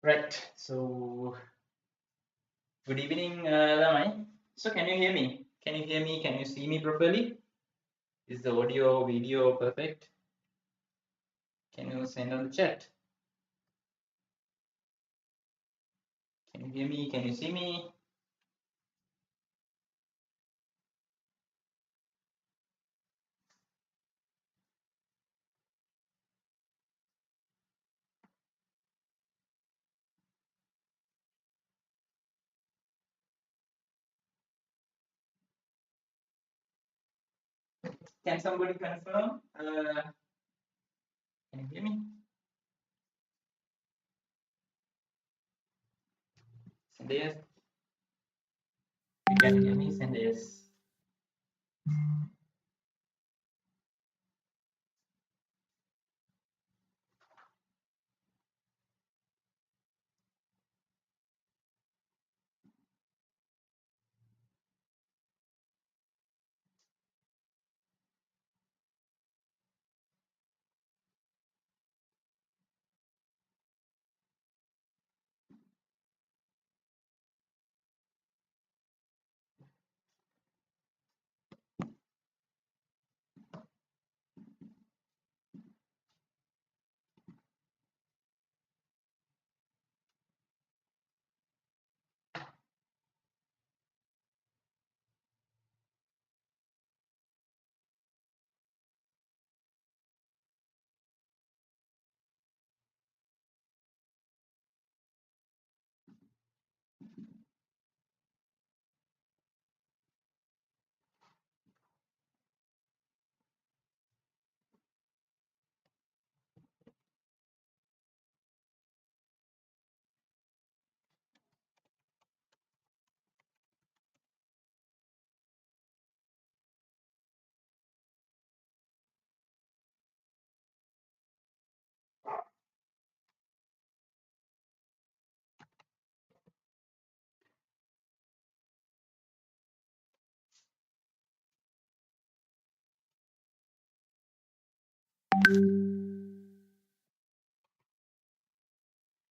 Right. So good evening, Lamai. So can you hear me? Can you hear me? Can you see me properly? Is the audio video perfect? Can you send on the chat? Can you hear me? Can you see me? Can somebody confirm? Can you hear me? Send a yes. You can hear me? Send a yes.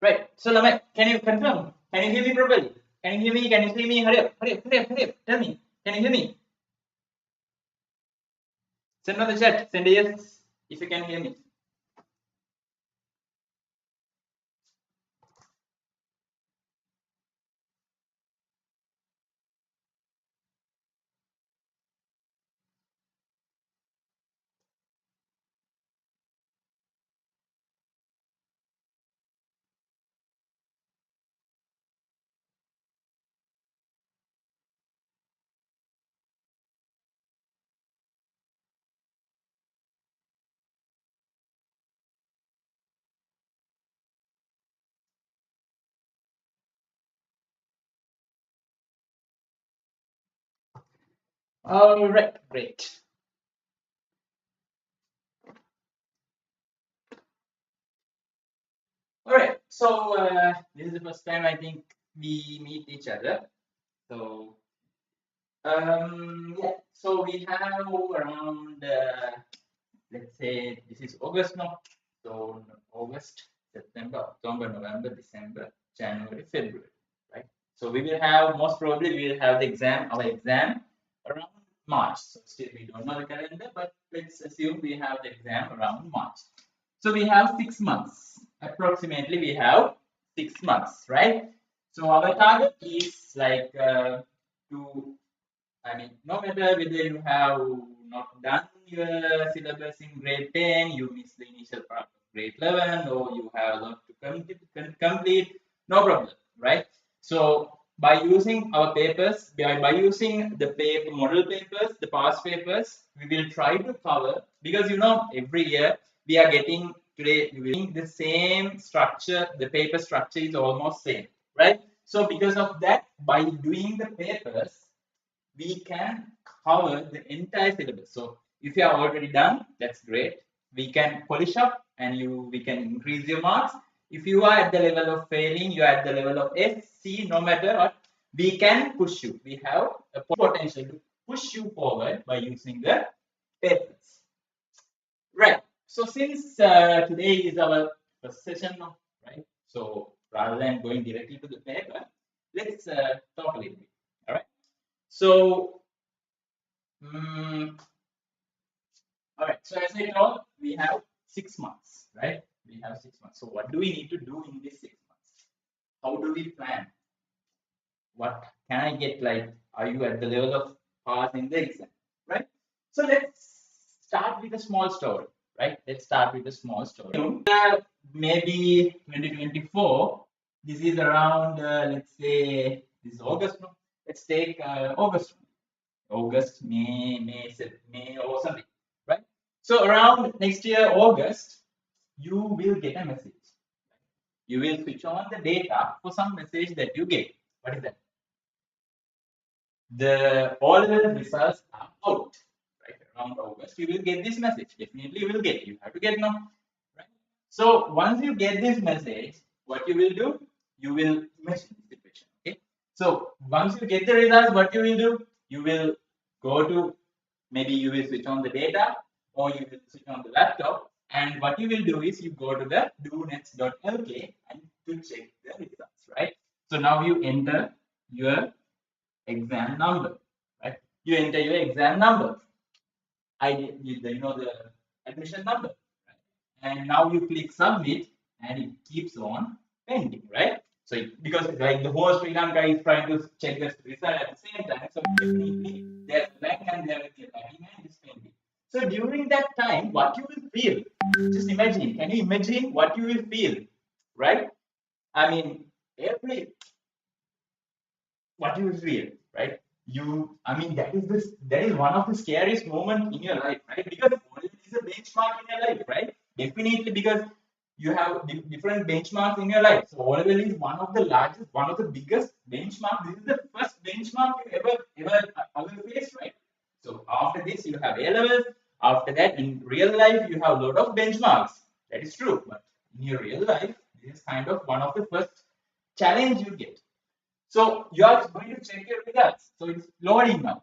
Right. So Lamai, can you confirm? Can you hear me properly? Can you hear me? Can you see me? Hurry up! Hurry up! Hurry up! Hurry up! Tell me. Can you hear me? Send on the chat. Send a yes if you can hear me. All right. Great. All right. So this is the first time I think we meet each other. So yeah. So we have around let's say this is August now. So August, September, October, November, December, January, February, right? So we will have most probably we will have the exam, our exam around March. So still we don't know the calendar, but let's assume we have the exam around March. So we have 6 months. Approximately we have 6 months, right? So our target is like to, I mean, no matter whether you have not done your syllabus in grade 10, you missed the initial part of grade 11, or you have a lot to complete, no problem, right? So by using our papers, by using the paper model papers, the past papers, we will try to cover, because you know every year we are getting today the same structure, the paper structure is almost same, right? So because of that, by doing the papers, we can cover the entire syllabus. So if you have already done, that's great. We can polish up and we can increase your marks. If you are at the level of failing, you are at the level of S, C, no matter what, we can push you. We have a potential to push you forward by using the papers. Right. So since today is our first session, right? So rather than going directly to the paper, let's talk a little bit. All right. So, all right. So as I told, we have 6 months, right? We have 6 months. So what do we need to do in these 6 months? How do we plan? What can I get? Like, are you at the level of passing the exam, right? So let's start with a small story, right? Let's start with a small story. Maybe 2024. This is around, let's say, this is August. No? Let's take August, May, or something, right? So around next year, August, you will get a message. You will switch on the data for some message that you get. What is that? All the results are out, right? Around August, you will get this message. Definitely, you will get. You have to get now, right? So once you get this message, what you will do? You will imagine the situation. Okay. So once you get the results, what you will do? You will go to, maybe you will switch on the data, or you will switch on the laptop, and what you will do is you go to the donets.lk and to check the results, right? So now you enter your exam number, right? You enter your exam number. You know the admission number, right? And now you click submit, and it keeps on pending, right? So because like the whole Sri Lanka is trying to check the result at the same time, so definitely there's blank and there will be lagging and it's pending. So during that time, what you will feel? Just imagine. Can you imagine what you will feel, right? I mean, what you feel, right? I mean, that is one of the scariest moments in your life, right? Because it is a benchmark in your life, right? Definitely, because you have different benchmarks in your life. So O level is one of the largest, one of the biggest benchmark. This is the first benchmark you ever faced, right? So after this, you have A levels. After that, in real life, you have a lot of benchmarks. That is true, but in your real life, this is kind of one of the first challenge you get. So you are going to check your results. So it's loading now,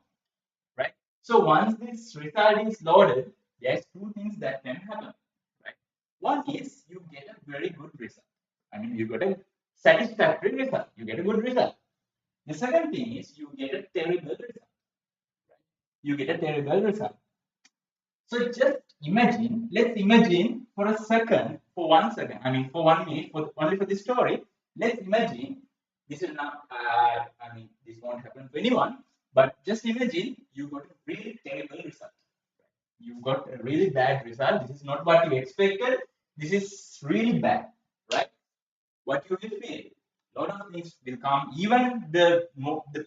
right? So once this result is loaded, there's two things that can happen, right? One is you get a very good result. I mean, you got a satisfactory result. You get a good result. The second thing is you get a terrible result. Right? You get a terrible result. So just imagine, let's imagine for a second, for 1 second, I mean for 1 minute, only for this story, let's imagine this is not, I mean, this won't happen to anyone, but just imagine you got a really terrible result. You got a really bad result. This is not what you expected. This is really bad, right? What you will feel? A lot of things will come. Even the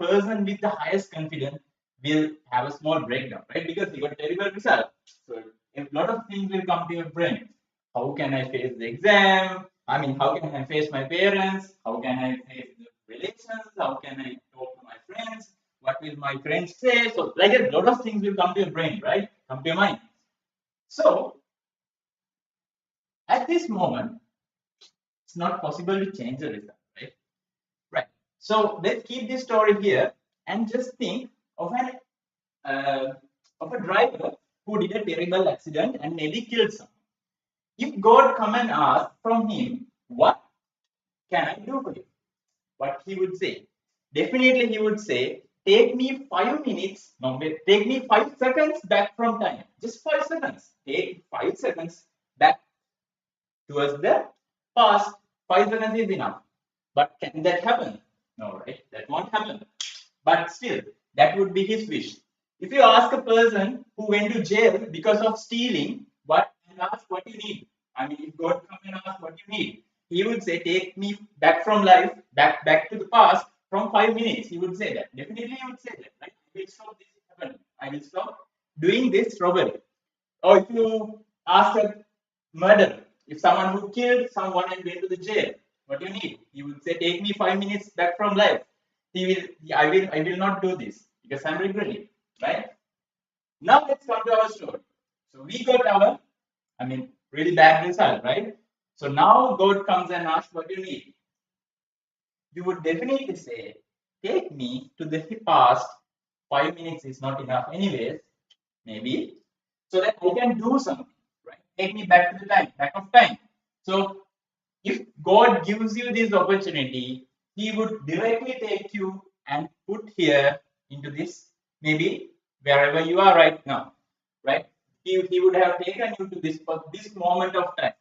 person with the highest confidence will have a small breakdown, right? Because you got a terrible result. So a lot of things will come to your brain. How can I face the exam? I mean, how can I face my parents? How can I face the relations? How can I talk to my friends? What will my friends say? So, like a lot of things will come to your brain, right? Come to your mind. So, at this moment, it's not possible to change the result, right? Right. So let's keep this story here and just think of a driver who did a terrible accident and maybe killed someone. If God come and ask from him, what can I do for you? What he would say? Definitely he would say, take me 5 minutes, no, take me 5 seconds back from time. Just 5 seconds. Take 5 seconds back towards the past. 5 seconds is enough. But can that happen? No, right? That won't happen. But still, that would be his wish. If you ask a person who went to jail because of stealing, and ask what you need. I mean, if God come and ask what you need, he would say, take me back from life, back to the past from 5 minutes. He would say that. Definitely he would say that, right? I will stop this happening. I will stop doing this robbery. Or if you ask a murderer, if someone who killed someone and went to the jail, what do you need? He would say, take me 5 minutes back from life. I will not do this because I'm regretting, right? Now let's come to our story. So we got our, I mean, really bad result, right? So now God comes and asks, what do you need? You would definitely say, take me to the past. 5 minutes is not enough, anyways, maybe, so that I can do something, right? Take me back to the time, back of time. So if God gives you this opportunity, He would directly take you and put here into this, maybe wherever you are right now, right? He would have taken you to this for this moment of time.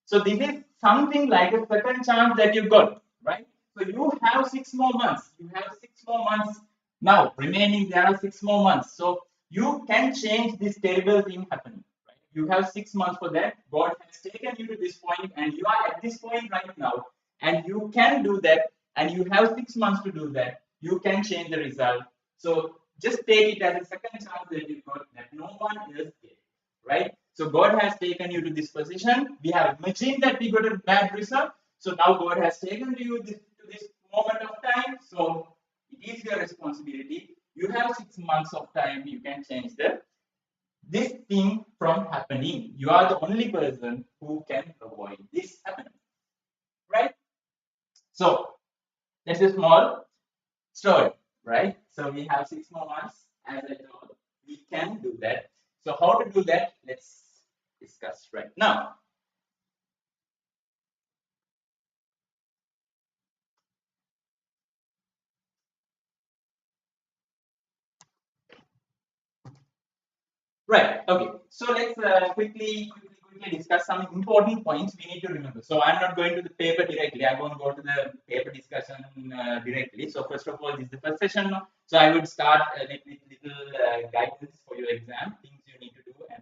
So this is something like a second chance that you got, right? So you have 6 more months. You have 6 more months now remaining. There are 6 more months. So you can change this terrible thing happening. Right? You have 6 months for that. God has taken you to this point, and you are at this point right now, and you can do that. And you have 6 months to do that. You can change the result. So just take it as a second chance that you got that no one else gave, right? So God has taken you to this position. We have imagined that we got a bad result. So now God has taken you to this moment of time. So it is your responsibility. You have 6 months of time. You can change this thing from happening. You are the only person who can avoid this happening, right? So that's a small story, right? So we have 6 more months. As I told, we can do that. So how to do that? Let's discuss right now. Right. Okay. So let's quickly discuss some important points we need to remember. So I'm not going to the paper directly. I won't go to the paper discussion directly. So first of all, this is the first session now. So I would start with little guidance for your exam, things you need to do, and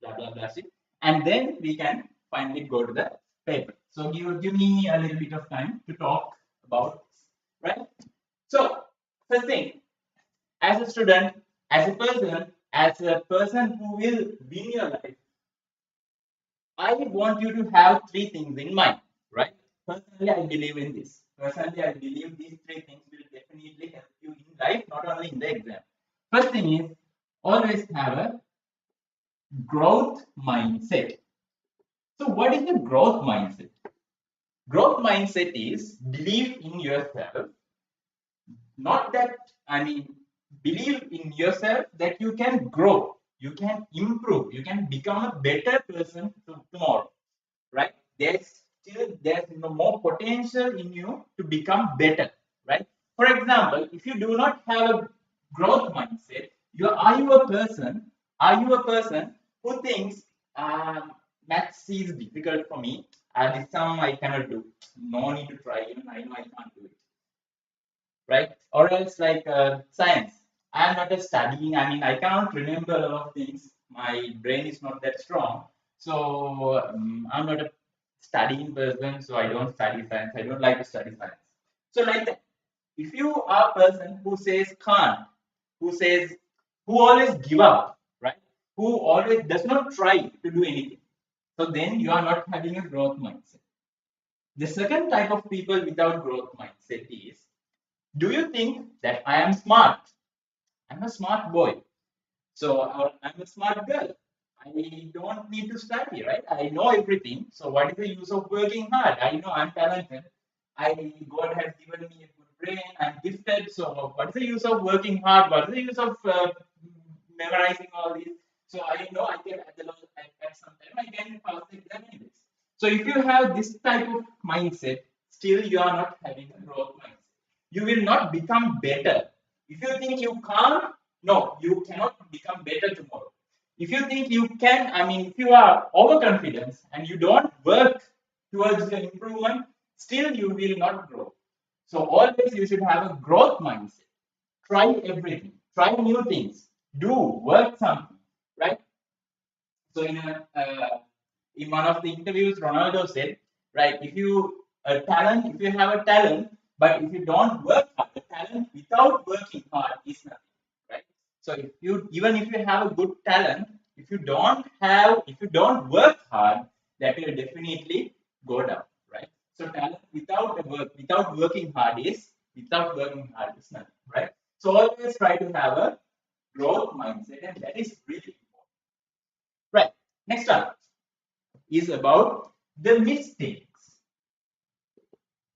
blah blah blah shit. And then we can finally go to the paper. So give me a little bit of time to talk about this, right? So first thing, as a student, as a person who will win your life, I want you to have three things in mind, right? Personally, I believe in this. Personally, I believe these three things will definitely help you in life, not only in the exam. First thing is always have a growth mindset. So, what is the growth mindset? Growth mindset is belief in yourself, not that, I mean, believe in yourself that you can grow, you can improve, you can become a better person tomorrow, right? There's more potential in you to become better, right? For example, if you do not have a growth mindset, are you a person who thinks maths is difficult for me, this sum I cannot do, no need to try, even I know I can't do it, right? Or else like science. I am not a studying. I mean, I can't remember a lot of things. My brain is not that strong, so I'm not a studying person. So I don't study science. I don't like to study science. So like that. If you are a person who says can't, who says who always give up, right? Who always does not try to do anything. So then you are not having a growth mindset. The second type of people without growth mindset is, do you think that I am smart? I'm a smart boy. So I'm a smart girl. I don't need to study, right? I know everything. So what is the use of working hard? I know I'm talented. God has given me a good brain. I'm gifted. So what is the use of working hard? What is the use of memorizing all these? So I know I can at some time I can pass the exam anyways. So if you have this type of mindset, still you are not having a growth mindset. You will not become better. If you think you can't, no, you cannot become better tomorrow. If you think you can, I mean, if you are overconfident and you don't work towards the improvement, still you will not grow. So always you should have a growth mindset. Try everything, try new things, do work something, right? So in one of the interviews, Ronaldo said, right, if you if you have a talent, but if you don't work hard, the talent without working hard is nothing, right? So if you even if you have a good talent, if you don't work hard, that will definitely go down, right? So talent without working hard is nothing, right? So always try to have a growth mindset, and that is really important. Right. Next one is about the mistakes.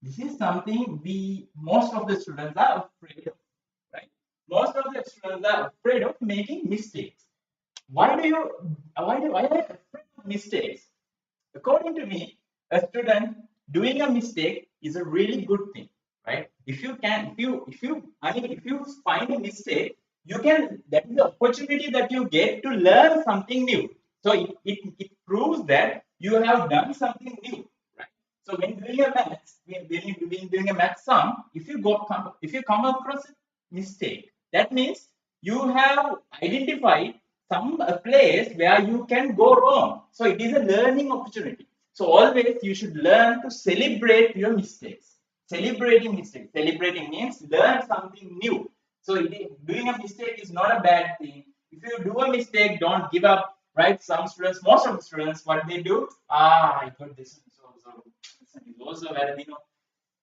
This is something most of the students are afraid of, right? Most of the students are afraid of making mistakes. Why are they afraid of mistakes? According to me, a student doing a mistake is a really good thing, right? If you can, if you find a mistake, you can, that is the opportunity that you get to learn something new. So it proves that you have done something new, right? So when doing a maths, when doing a math sum, if you come across a mistake, that means you have identified some a place where you can go wrong. So it is a learning opportunity. So always you should learn to celebrate your mistakes. Celebrating means learn something new. So doing a mistake is not a bad thing. If you do a mistake, don't give up. Right? Some students, most of the students, what they do? I got this one, this one is also valid.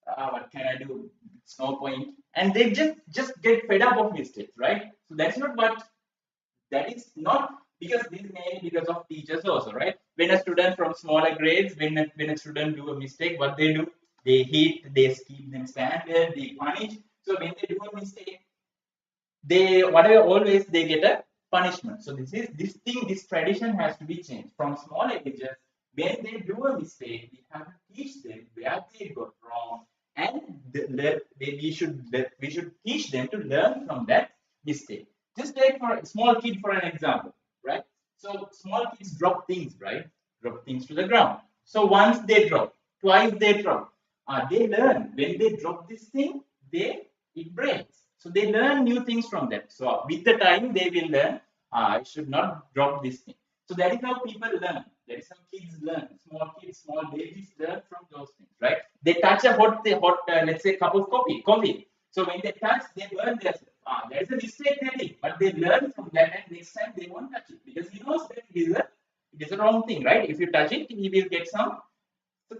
What can I do? It's no point. And they just get fed up of mistakes, right? So that's not what, that is not, because this is mainly because of teachers also, right? When a student from smaller grades, when a student do a mistake, what they do? They hit, they keep them standard, they punish. So when they do a mistake, they, whatever, always they get a punishment. So this thing, this tradition has to be changed from small ages. When they do a mistake, we have to teach them where they got wrong, and we should teach them to learn from that mistake. Just take for a small kid for an example, right? So small kids drop things, right? Drop things to the ground. So once they drop, twice they drop, they learn. When they drop this thing, they it breaks. So they learn new things from that. So with the time, they will learn, I should not drop this thing. So that is how people learn. That is how kids learn. Small kids, small babies learn from those things, right? They touch a hot, let's say, cup of coffee. So when they touch, they burn themselves. There is a mistake they did, but they learn from that, and next time they won't touch it because he knows that it is a wrong thing, right? If you touch it, he will get some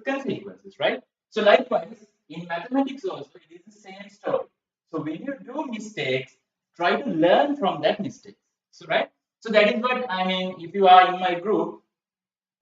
consequences, right? So likewise, in mathematics also, it is the same story. So when you do mistakes, try to learn from that mistake. So right. So that is what I mean. If you are in my group,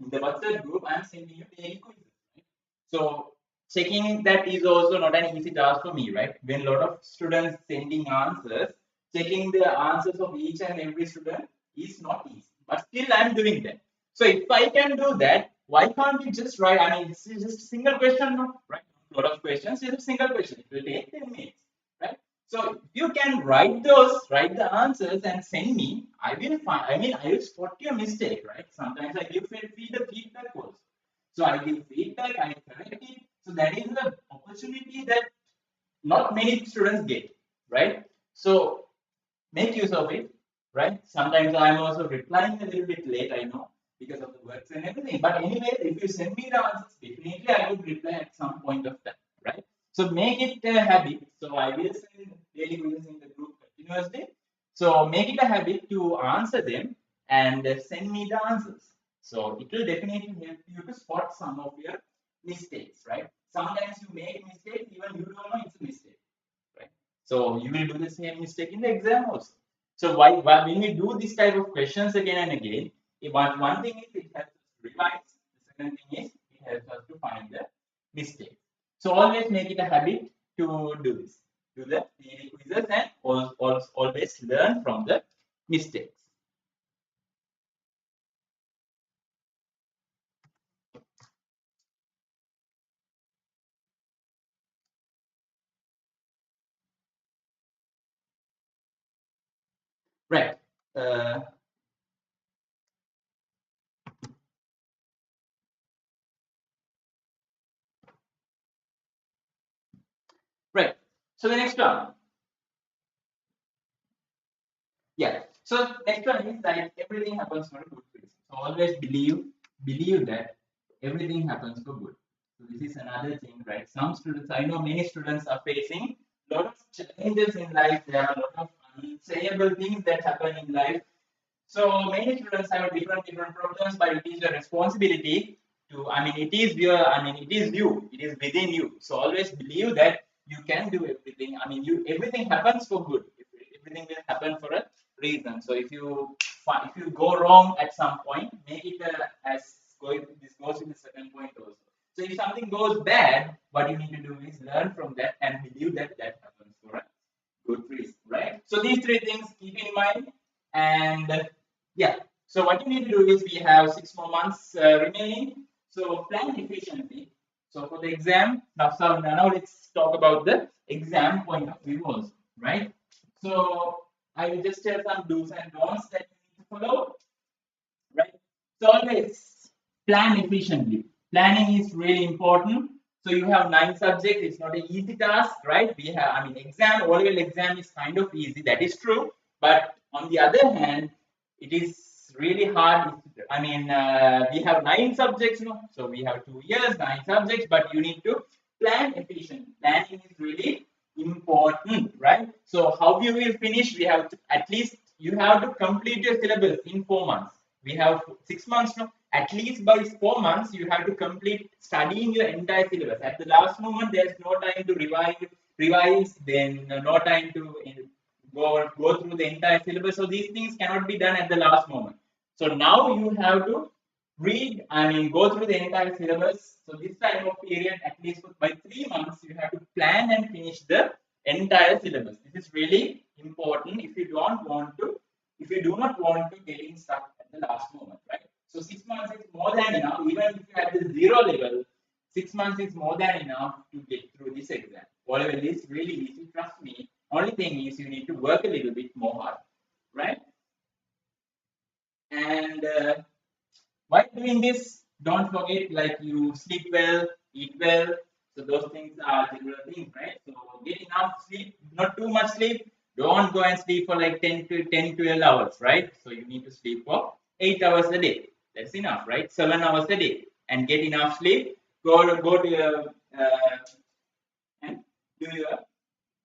in the WhatsApp group, I am sending you daily quizzes. Right? So checking that is also not an easy task for me, right? When a lot of students sending answers, checking the answers of each and every student is not easy. But still, I am doing that. So if I can do that, why can't we just write? I mean, this is just a single question, no? Right? A lot of questions is a single question. It will take 10 minutes, right? So if you can write write the answers and send me, I will find, I mean, I will spot your mistake, right? Sometimes I give feedback also. So I give feedback, I correct it. So that is the opportunity that not many students get, right? So make use of it, right? Sometimes I'm also replying a little bit late, I know, because of the works and everything. But anyway, if you send me the answers, definitely I would reply at some point of time, right? So make it a habit. So I will send daily quizzes in the group continuously. So make it a habit to answer them and send me the answers. So it will definitely help you to spot some of your mistakes, right? Sometimes you make mistakes, even you don't know it's a mistake, right? So you will do the same mistake in the exam also. So why when we do this type of questions again and again, one thing is it helps us to revise. The second thing is it helps us to find the mistake. So always make it a habit to do this. Do the daily quizzes and always learn from the mistakes. Right. Uh, right. So the next one. Yeah. So next one is like everything happens for a good reason. So always believe that everything happens for good. So this is another thing, right? Some students, I know many students are facing a lot of challenges in life. There are a lot of unsayable things that happen in life. So many students have different problems, but it is your responsibility to. I mean, it is your. I mean, it is you. It is within you. So always believe that you can do everything. I mean, you everything happens for good. Everything will happen for a reason. So if you go wrong at some point, make it as going. This goes in the second point also. So if something goes bad, what you need to do is learn from that and believe that that happens for a good reason, right? So these three things keep in mind, and yeah. So what you need to do is we have 6 more months remaining. So plan efficiently. So for the exam, now let's talk about the exam point of view also, right? So I will just tell some do's and don'ts that you need to follow, right? So always plan efficiently. Planning is really important. So you have 9 subjects. It's not an easy task, right? We have, I mean, exam, O-level exam is kind of easy. That is true. But on the other hand, it is really hard. I mean, we have 9 subjects, no? So we have 2 years, 9 subjects, but you need to plan efficiently. Planning is really important, right? So how you will finish? We have to, at least you have to complete your syllabus in 4 months. We have 6 months now. At least by 4 months, you have to complete studying your entire syllabus. At the last moment, there's no time to revise, then no time to go through the entire syllabus. So these things cannot be done at the last moment. So now you have to read, I mean, go through the entire syllabus. So this time of period, at least by 3 months, you have to plan and finish the entire syllabus. This is really important if you don't want to, if you do not want to getting stuck at the last moment, right? So 6 months is more than enough. Even if you have the 0 level, 6 months is more than enough to get through this exam. Whatever it is really easy, trust me. Only thing is you need to work a little bit more hard, right? And while doing this, don't forget, like, you sleep well, eat well. So those things are general things, right? So get enough sleep, not too much sleep. Don't go and sleep for like 12 hours, right? So you need to sleep for 8 hours a day. That's enough, right? 7 hours a day, and get enough sleep. Go to your and do your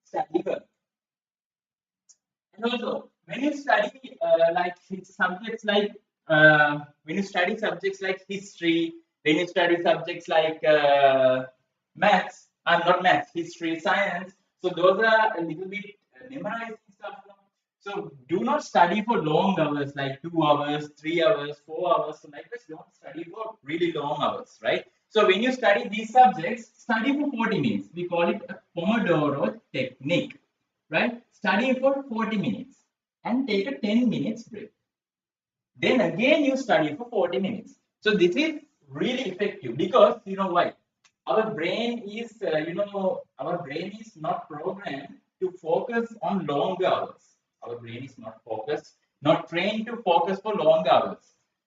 study work. And also, when you study subjects like when you study subjects like history, when you study subjects like maths, not maths, history, science. So those are a little bit memorizing stuff. No? So do not study for long hours, like 2 hours, 3 hours, 4 hours. So like this, don't study for really long hours, right? So when you study these subjects, study for 40 minutes. We call it a Pomodoro technique, right? Study for 40 minutes and take a 10 minutes break. Then again you study for 40 minutes. So this is really effective because you know why? Our brain is, our brain is not programmed to focus on long hours. Our brain is not focused, not trained to focus for long hours.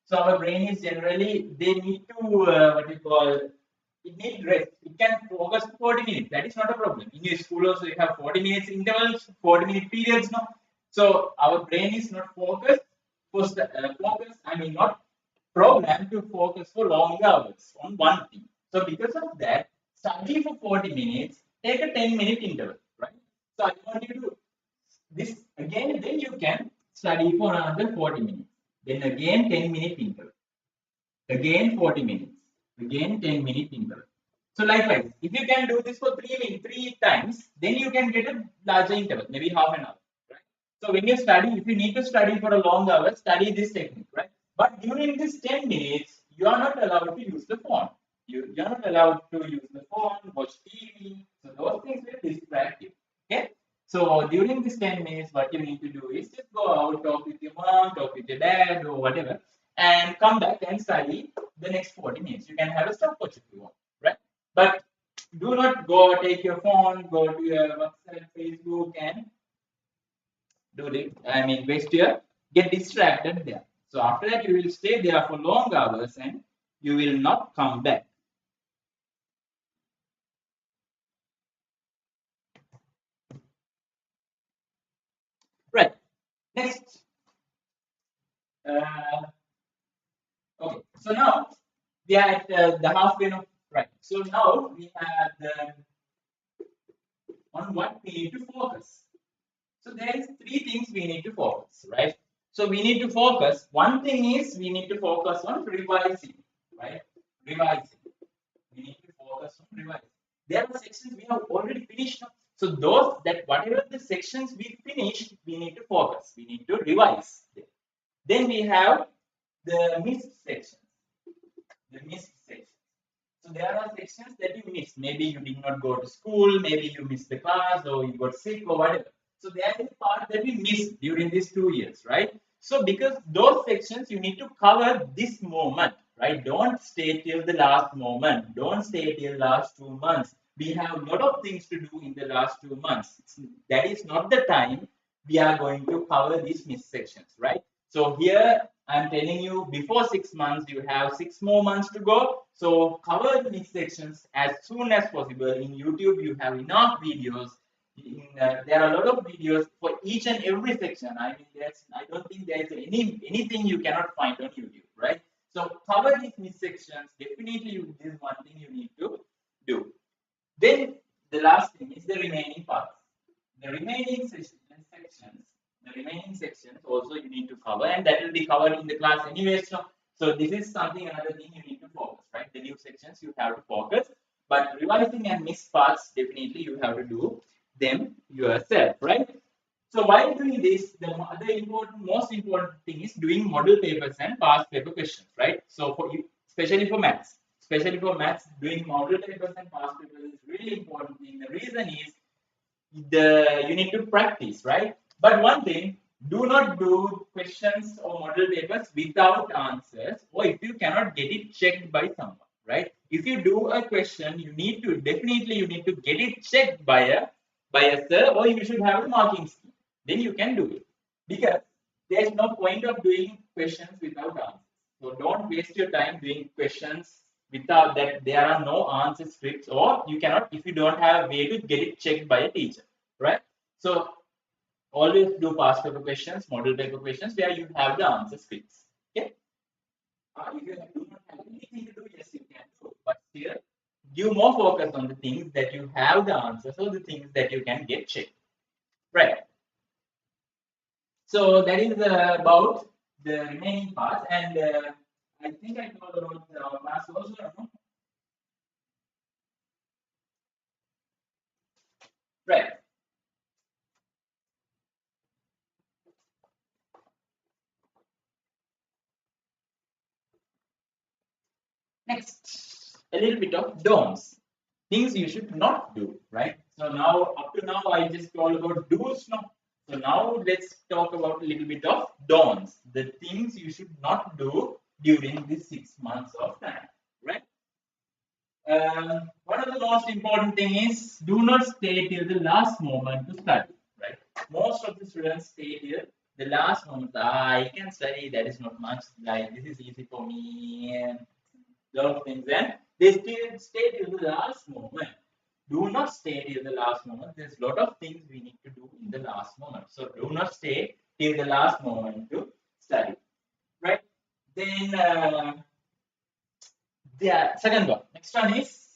So our brain is generally, they need to, what you call, it needs rest. It can focus for 40 minutes. That is not a problem. In your school also you have 40 minutes intervals, 40-minute periods now. So our brain is not focused I mean, not programmed to focus for long hours on one thing. So because of that, study for 40 minutes, take a 10-minute interval, right? So I want you to this again, then you can study for another 40 minutes. Then again 10-minute interval. Again 40 minutes. Again 10-minute interval. So likewise, if you can do this for 3 minutes, 3 times, then you can get a larger interval, maybe half an hour. So when you study, if you need to study for a long hour, study this technique, right? But during this 10 minutes, you are not allowed to use the phone. You are not allowed to use the phone, watch TV. So those things will distract you. Okay. So during this 10 minutes, what you need to do is just go out, talk with your mom, talk with your dad, or whatever, and come back and study the next 40 minutes. You can have a stopwatch if you want, right? But do not go take your phone, go to your WhatsApp, Facebook, and waste your, get distracted there. So after that, you will stay there for long hours and you will not come back. Right. Next. Okay. So now we are at the halfway of, right. So now we have the on what we need to focus. So there is 3 things we need to focus, right? So we need to focus. One thing is we need to focus on revising, right? Revising. We need to focus on revising. There are sections we have already finished. So those that whatever the sections we finished, we need to focus. We need to revise them. Then we have the missed sections. The missed sections. So there are sections that you missed. Maybe you did not go to school, maybe you missed the class, or you got sick, or whatever. So there is a part that we missed during these 2 years, right? So because those sections you need to cover this moment, right? Don't stay till the last moment. Don't stay till last 2 months. We have a lot of things to do in the last 2 months. That is not the time we are going to cover these missed sections, right? So here I'm telling you before 6 months, you have 6 more months to go. So cover the missed sections as soon as possible. In YouTube, you have enough videos. There are a lot of videos for each and every section. I mean, I don't think there's anything you cannot find on YouTube, right? So cover these missed sections. Definitely, this is one thing you need to do. Then the last thing is the remaining parts. The remaining sections also you need to cover, and that will be covered in the class anyway. So this is something another thing you need to focus, right? The new sections you have to focus, but revising and missed parts definitely you have to do them yourself, right? So while doing this, the other most important thing is doing model papers and past paper questions, right? So for you, especially for maths, doing model papers and past papers is really important thing. The reason is you need to practice, right? But one thing, do not do questions or model papers without answers, or if you cannot get it checked by someone, right? If you do a question, you need to get it checked by a sir, or you should have a marking scheme. Then you can do it, because there's no point of doing questions without answers. So don't waste your time doing questions without that there are no answer scripts, or you cannot if you don't have a way to get it checked by a teacher, right? So always do past paper questions, model paper questions where you have the answer scripts. Okay. If you do not have anything to do, yes, you can do, but still give more focus on the things that you have the answers, or the things that you can get checked, right? So that is about the remaining parts, and I think I told about the class also. No? Right. Next, a little bit of don'ts, things you should not do, right? So now, up to now, I just told about do's, no. So now let's talk about a little bit of don'ts, the things you should not do during this 6 months of time, right? One of the most important thing is do not stay till the last moment to study, right? Most of the students stay till the last moment. I can study. That is not much. Like this is easy for me, and lot of things. And they still stay till the last moment. Do not stay till the last moment. There's a lot of things we need to do in the last moment. So do not stay till the last moment to study, right? Then the second one. Next one is,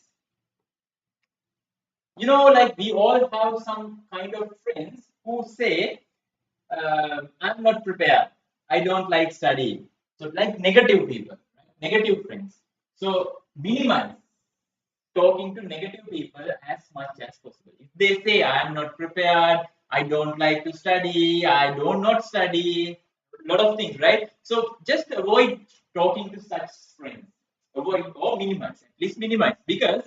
like we all have some kind of friends who say, I'm not prepared. I don't like studying. So, like negative people, right? Negative friends. So, minimize talking to negative people as much as possible. If they say, I'm not prepared, I don't like to study, I do not study, a lot of things, right? So, just avoid talking to such friends. Avoid or minimize, at least minimize, because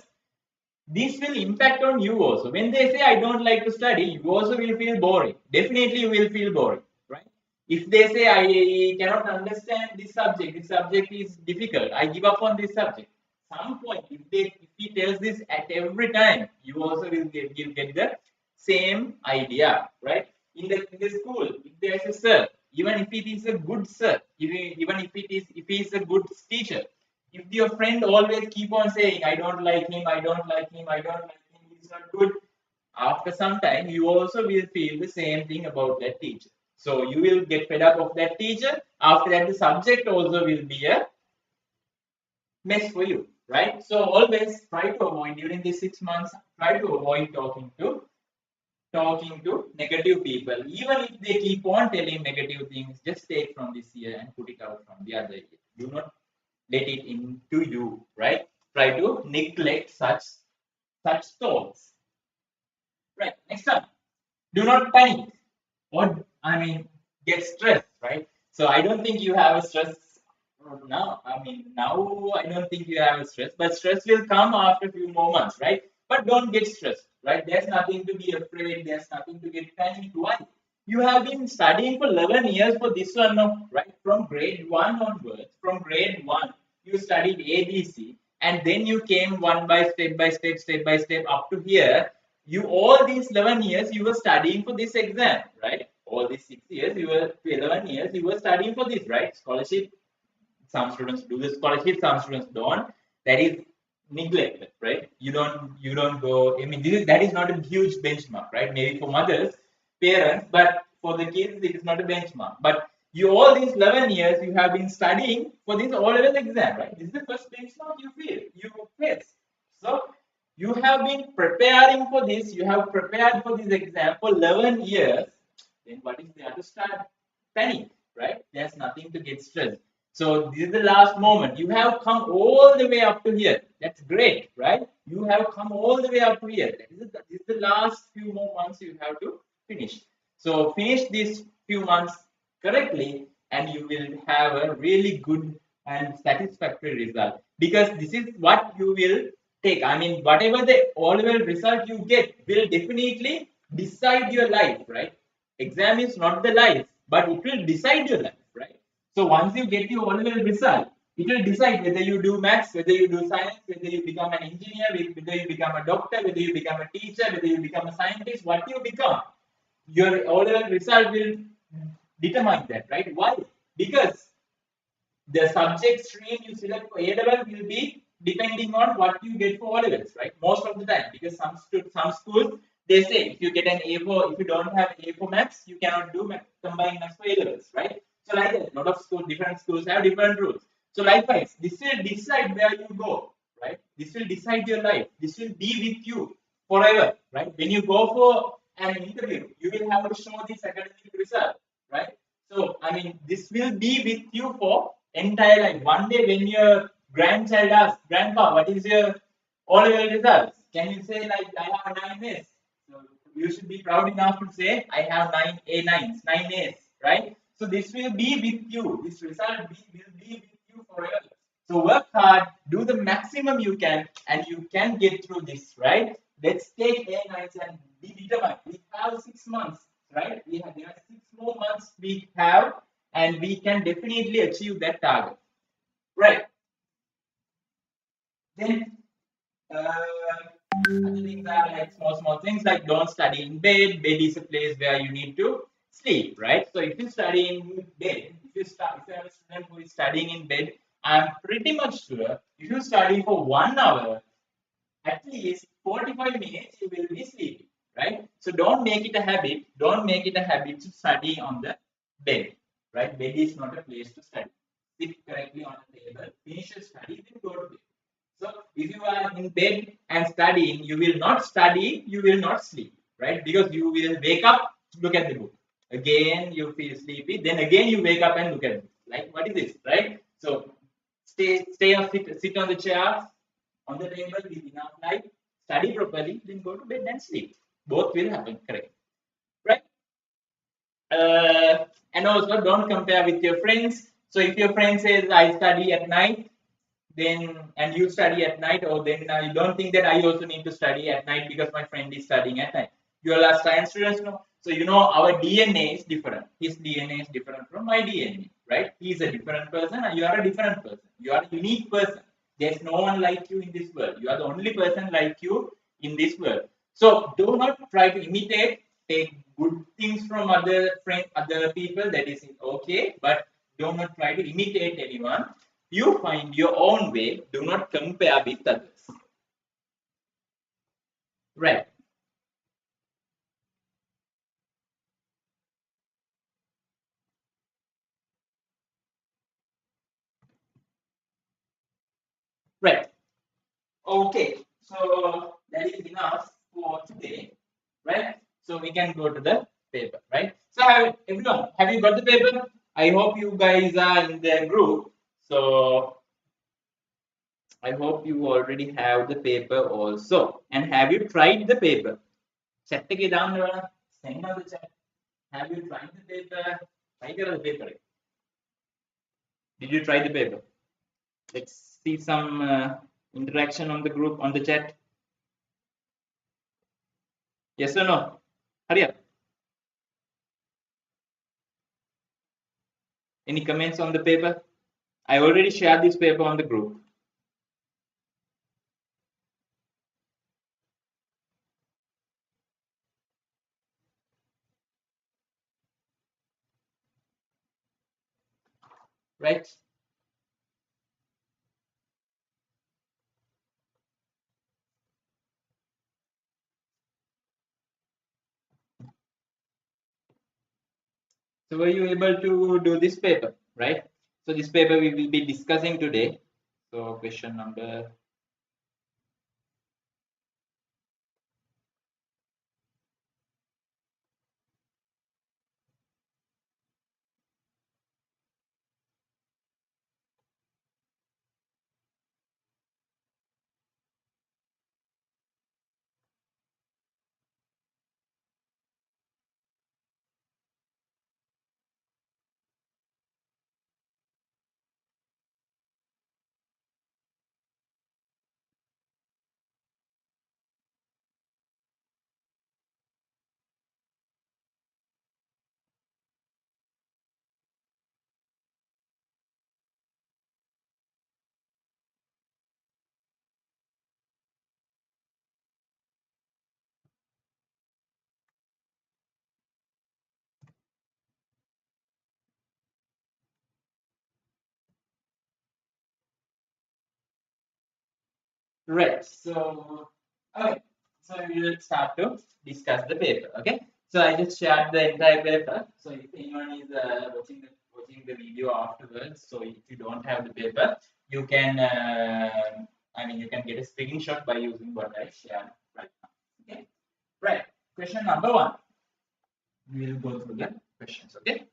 this will impact on you also. When they say I don't like to study, you also will feel boring. Definitely you will feel boring, right? If they say I cannot understand this subject is difficult, I give up on this subject. Some point, if he tells this at every time, you also will get the same idea, right? In the school, if there's a sir, even if it is a good sir, even if he is a good teacher, if your friend always keep on saying, I don't like him, I don't like him, I don't like him, he's not good, after some time you also will feel the same thing about that teacher. So you will get fed up of that teacher. After that, the subject also will be a mess for you, right? So always try to avoid during these 6 months, try to avoid talking to negative people. Even if they keep on telling negative things, just take from this year and put it out from the other year. Do not let it into you, right? Try to neglect such thoughts. Right. Next one. Do not panic, or I mean get stressed, right? So I don't think you have a stress now. I mean now I don't think you have a stress, but stress will come after a few more months, right? But don't get stressed, right? There's nothing to be afraid, there's nothing to get panicked. Why? You have been studying for 11 years for this one, no, right? From grade 1 onwards, from grade 1, you studied ABC, and then you came one by step by step up to here. You all these 11 years you were studying for this exam, right? All these 6 years, you were 11 years, you were studying for this, right? Scholarship. Some students do the scholarship, some students don't. That is neglected, right? You don't go. I mean, that is not a huge benchmark, right? Maybe for mothers, parents, but for the kids, it is not a benchmark. But you all these 11 years you have been studying for this O-level exam, right? This is the first benchmark you face. So you have been preparing for this. You have prepared for this exam for 11 years. Then what is there to start panic, right? There's nothing to get stressed. So this is the last moment. You have come all the way up to here. That's great, right? You have come all the way up to here. This is the last few more months you have to finish. So finish these few months correctly, and you will have a really good and satisfactory result. Because this is what you will take. I mean, whatever the all-level result you get will definitely decide your life, right? Exam is not the life, but it will decide your life, right? So once you get the O-level result, it will decide whether you do maths, whether you do science, whether you become an engineer, whether you become a doctor, whether you become a teacher, whether you become a scientist, what you become. Your O-level result will determine that, right? Why? Because the subject stream you select for A-level will be depending on what you get for O-levels, right? Most of the time, because some schools they say if you get an A for, if you don't have A for maths, you cannot do combined maths for A-levels, right? So like that, a lot of schools, different schools have different rules. So likewise, this will decide where you go, right? This will decide your life. This will be with you forever, right? When you go for an interview, you will have to show this academic result, right? So I mean, this will be with you for entire life. One day when your grandchild asks, Grandpa, what is your O-level results? Can you say like I have 9 A's? So you should be proud enough to say I have 9 A's, right? So this will be with you. This result will be with you forever. So work hard, do the maximum you can, and you can get through this, right? Let's take A9s and be determined. We have 6 months, right? There are 6 more months we have, and we can definitely achieve that target, right? Then other things are like small things like don't study in bed. Bed is a place where you need to sleep, right? So if you study in bed, if you have a student who is studying in bed, I'm pretty much sure if you study for 1 hour, at least 45 minutes you will be sleeping, right? So don't make it a habit. Don't make it a habit to study on the bed, right? Bed is not a place to study. Sit correctly on the table, finish your study, then go to bed. So if you are in bed and studying, you will not study, you will not sleep, right? Because you will wake up, look at the book. Again, you feel sleepy, then again you wake up and look at the book. Like, what is this, right? So stay or sit on the chair, on the table with enough light, study properly, then go to bed and sleep. Both will happen, correct? Right? And also don't compare with your friends. So if your friend says I study at night, then and you study at night, or then you don't think that I also need to study at night because my friend is studying at night. You are last science students, no? So you know our DNA is different. His DNA is different from my DNA, right? He is a different person, and you are a different person. You are a unique person. There's no one like you in this world. You are the only person like you in this world. So do not try to imitate. Take good things from other friends, other people. That is okay, but do not try to imitate anyone. You find your own way. Do not compare with others. Right. Right. Okay. So that is enough for today. Right. So we can go to the paper. Right. So everyone, have you got the paper? I hope you guys are in the group. So I hope you already have the paper also. And have you tried the paper? Chat ke down there. Send out the chat. Have you tried the paper? Try the paper. Did you try the paper? Let's see some interaction on the group, on the chat. Yes or no? Hurry up. Any comments on the paper? I already shared this paper on the group. Right? So were you able to do this paper, right? So this paper we will be discussing today. So question number. Right. So, okay. So we will start to discuss the paper. Okay. So I just shared the entire paper. So if anyone is watching the video afterwards, so if you don't have the paper, you can you can get a screenshot by using what I shared right now. Okay. Right. Question number one. We will go through the questions. Okay.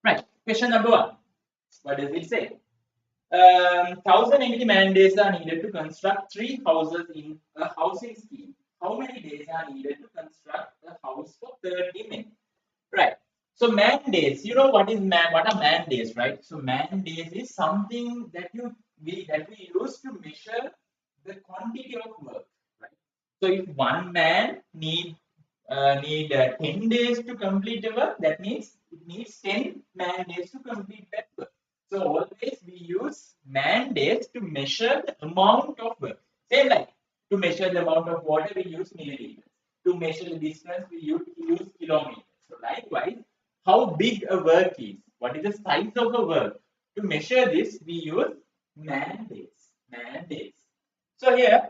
Right. Question number one. What does it say? 1080 man days are needed to construct three houses in a housing scheme. How many days are needed to construct a house for 30 men? Right. So man days, you know what is man? What are man days, right? So man days is something that we use to measure the quantity of work, right? So if one man need 10 days to complete the work, that means it needs 10 man days to complete that work. So always we use man days to measure the amount of work. Same like to measure the amount of water we use milliliters. To measure the distance we use kilometers. So likewise, how big a work is, what is the size of a work. To measure this, we use man days. Man days. So here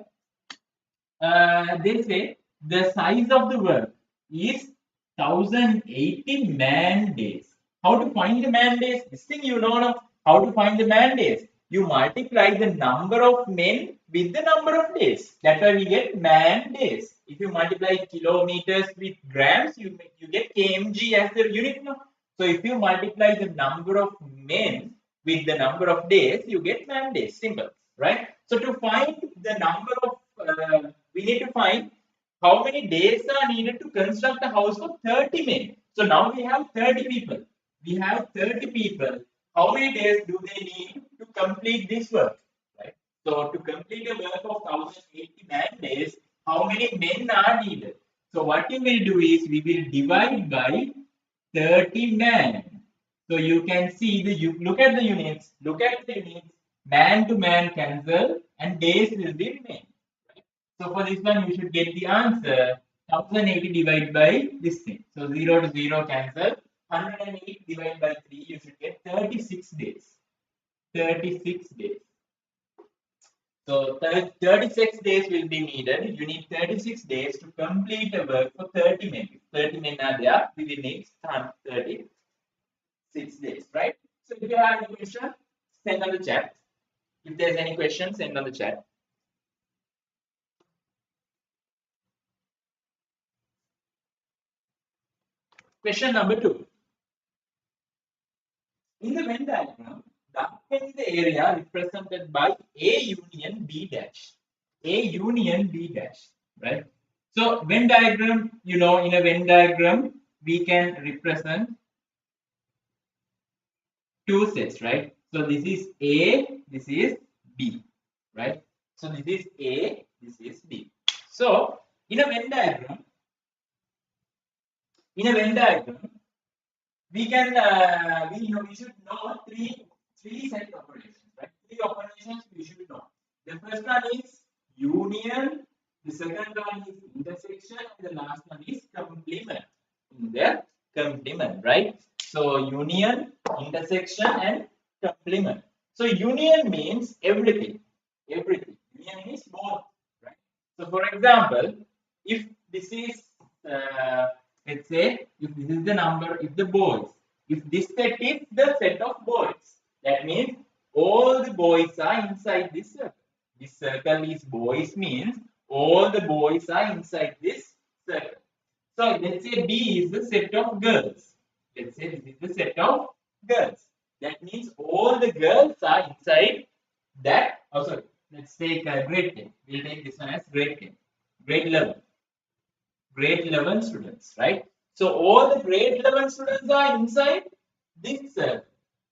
they say the size of the work is 1080 man days. How to find the man days? This thing you know now. How to find the man days? You multiply the number of men with the number of days. That's why we get man days. If you multiply kilometers with grams, you get kmg as the unit now. So if you multiply the number of men with the number of days, you get man days. Simple, right? So to find the number of we need to find how many days are needed to construct a house for 30 men. So now we have 30 people. We have 30 people. How many days do they need to complete this work? Right. So to complete a work of 1080 man days, how many men are needed? So what you will do is we will divide by 30 men. So you can see you look at the units, man to man cancel and days will be remain. So for this one, you should get the answer 1080 divided by this thing. So 0 to 0 cancel. 108 divided by 3, you should get 36 days. 36 days. So 36 days will be needed. You need 36 days to complete a work for 30 men. If 30 men are there, we will need 36 days, right? So if you have any question, send on the chat. If there's any question, send on the chat. Question number 2. In the Venn diagram, darken the area represented by A union B dash. A union B dash, right? So Venn diagram, in a Venn diagram, we can represent two sets, right? So this is A, this is B, right? So this is A, this is B. So in a Venn diagram, we can we should know three set operations, right? Three operations we should know. The first one is union, the second one is intersection, and the last one is complement. In the complement, right? So union, intersection, and complement. So union means everything. Everything. Union means both, right? So for example, if this is let's say if this is the number, if the boys, if this set is the set of boys, that means all the boys are inside this circle. This circle is boys means all the boys are inside this circle. So let's say B is the set of girls. Let's say this is the set of girls. That means all the girls are inside that. Oh, sorry. Let's take grade 10. We'll take this one as grade 10. Grade 11. Grade 11 students, right? So all the grade 11 students are inside this circle.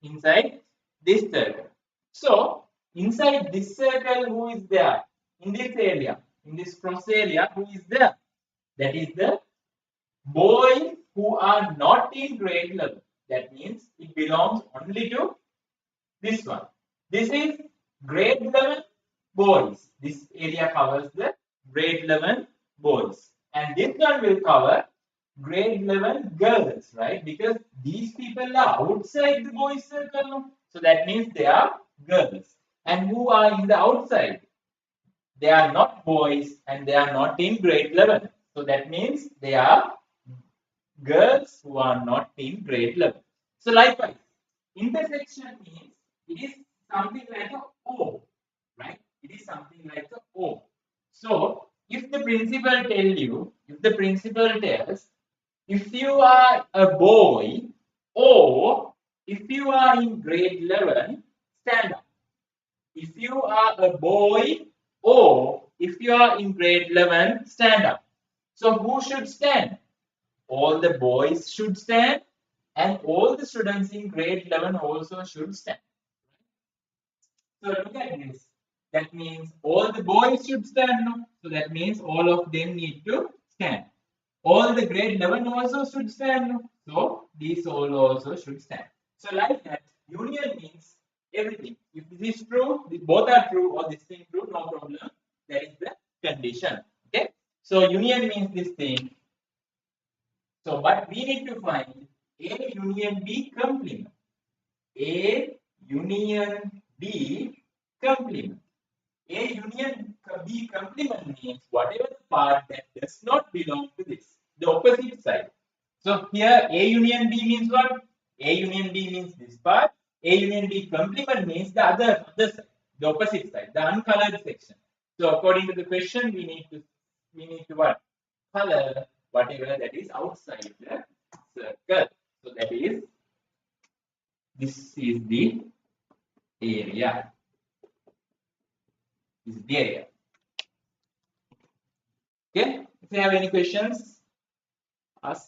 Inside this circle. So inside this circle, who is there? In this area, in this cross area, who is there? That is the boys who are not in grade 11. That means it belongs only to this one. This is grade 11 boys. This area covers the grade 11 boys. And this one will cover grade 11 girls, right? Because these people are outside the boys circle. So that means they are girls. And who are in the outside? They are not boys and they are not in grade 11. So that means they are girls who are not in grade 11. So likewise, intersection means it is something like a O, right? It is something like a O. So if the principal tells, if you are a boy or if you are in grade 11, stand up. If you are a boy or if you are in grade 11, stand up. So who should stand? All the boys should stand and all the students in grade 11 also should stand. So look at this. That means all the boys should stand. No? So that means all of them need to stand. All the grade 11 also should stand. No? So these all also should stand. So like that, union means everything. If this is true, both are true or this thing true, no problem. That is the condition. Okay. So union means this thing. So, but we need to find A union B complement. A union B complement. A union B complement means whatever the part that does not belong to this, the opposite side. So here A union B means what? A union B means this part. A union B complement means the other side, the opposite side, the uncolored section. So according to the question, we need to what? Color whatever that is outside the circle. So that is, this is the area. This is the area. Okay. If you have any questions, ask.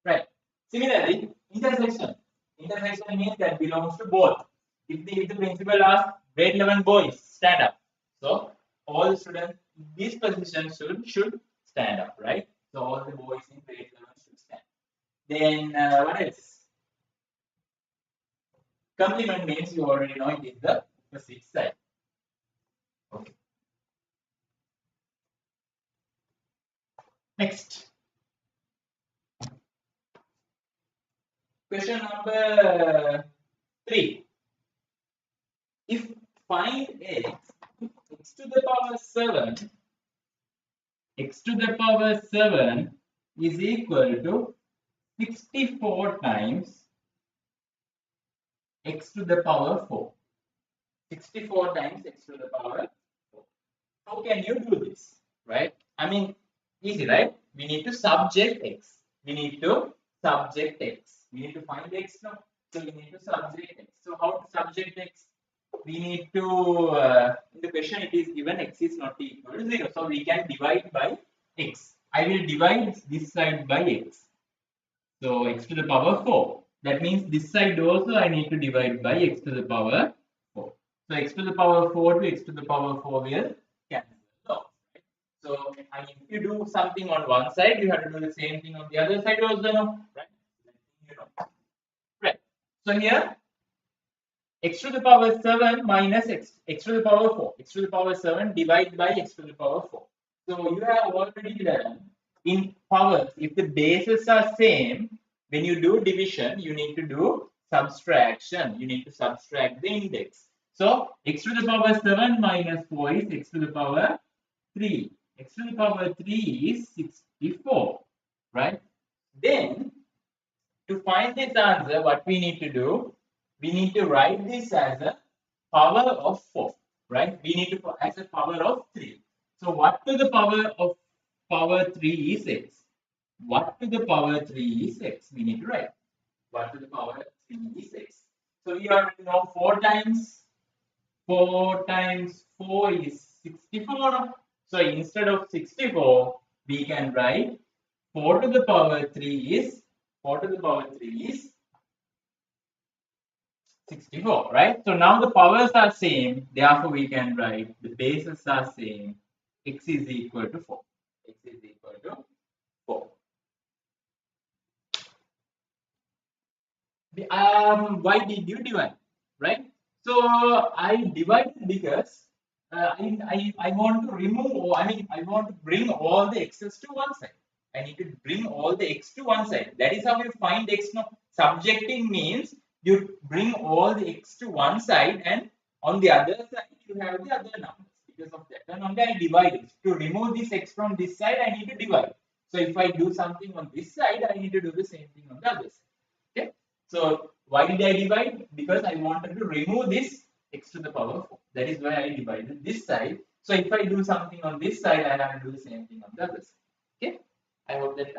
Right. Similarly, intersection. Intersection means that belongs to both. If the principal asks grade 11 boys stand up, so all the students in this position should stand up, right? So all the boys in grade 11 should stand. Then what else? Complement means you already know it is the opposite side. Okay. Next. Question number 3. If find x to the power 7, x to the power 7 is equal to 64 times x to the power 4. 64 times x to the power 4. How can you do this? Right? I mean, easy, right? We need to subject x. We need to subject x. We need to find x now. So we need to subject x. So how to subject x? we need to, in the question it is given x is not equal to 0. So we can divide by x. I will divide this side by x. So x to the power 4. That means this side also I need to divide by x to the power 4. So x to the power 4 to x to the power 4 will cancel off. Right? So I mean, if you do something on one side, you have to do the same thing on the other side also, no? Right? You know. Right. So here x to the power 7 minus x to the power 4. X to the power 7 divided by x to the power 4. So you have already learned in powers, if the bases are same, when you do division, you need to do subtraction. You need to subtract the index. So x to the power 7 minus 4 is x to the power 3. X to the power 3 is 64. Right? Then to find this answer, what we need to do, we need to write this as a power of 4, right? We need to put as a power of 3. So what to the power of power 3 is x? What to the power 3 is x? We need to write. What to the power 3 is x? So we already know 4 times 4 times 4 is 64. So instead of 64, we can write 4 to the power 3 is 4 to the power 3 is 64, right? So now the powers are same, therefore we can write the bases are same, x is equal to 4. X is equal to 4. Why did you divide, right? So I divided because I want to remove, I want to bring all the x's to one side. I need to bring all the x to one side. That is how you find x. Now, subjecting means you bring all the x to one side and on the other side you have the other numbers. Because of that, and only I divide it. To remove this x from this side, I need to divide. So if I do something on this side, I need to do the same thing on the other side. Okay. So why did I divide? Because I wanted to remove this x to the power 4. That is why I divided this side. So if I do something on this side, I have to do the same thing on the other side. Okay. I hope that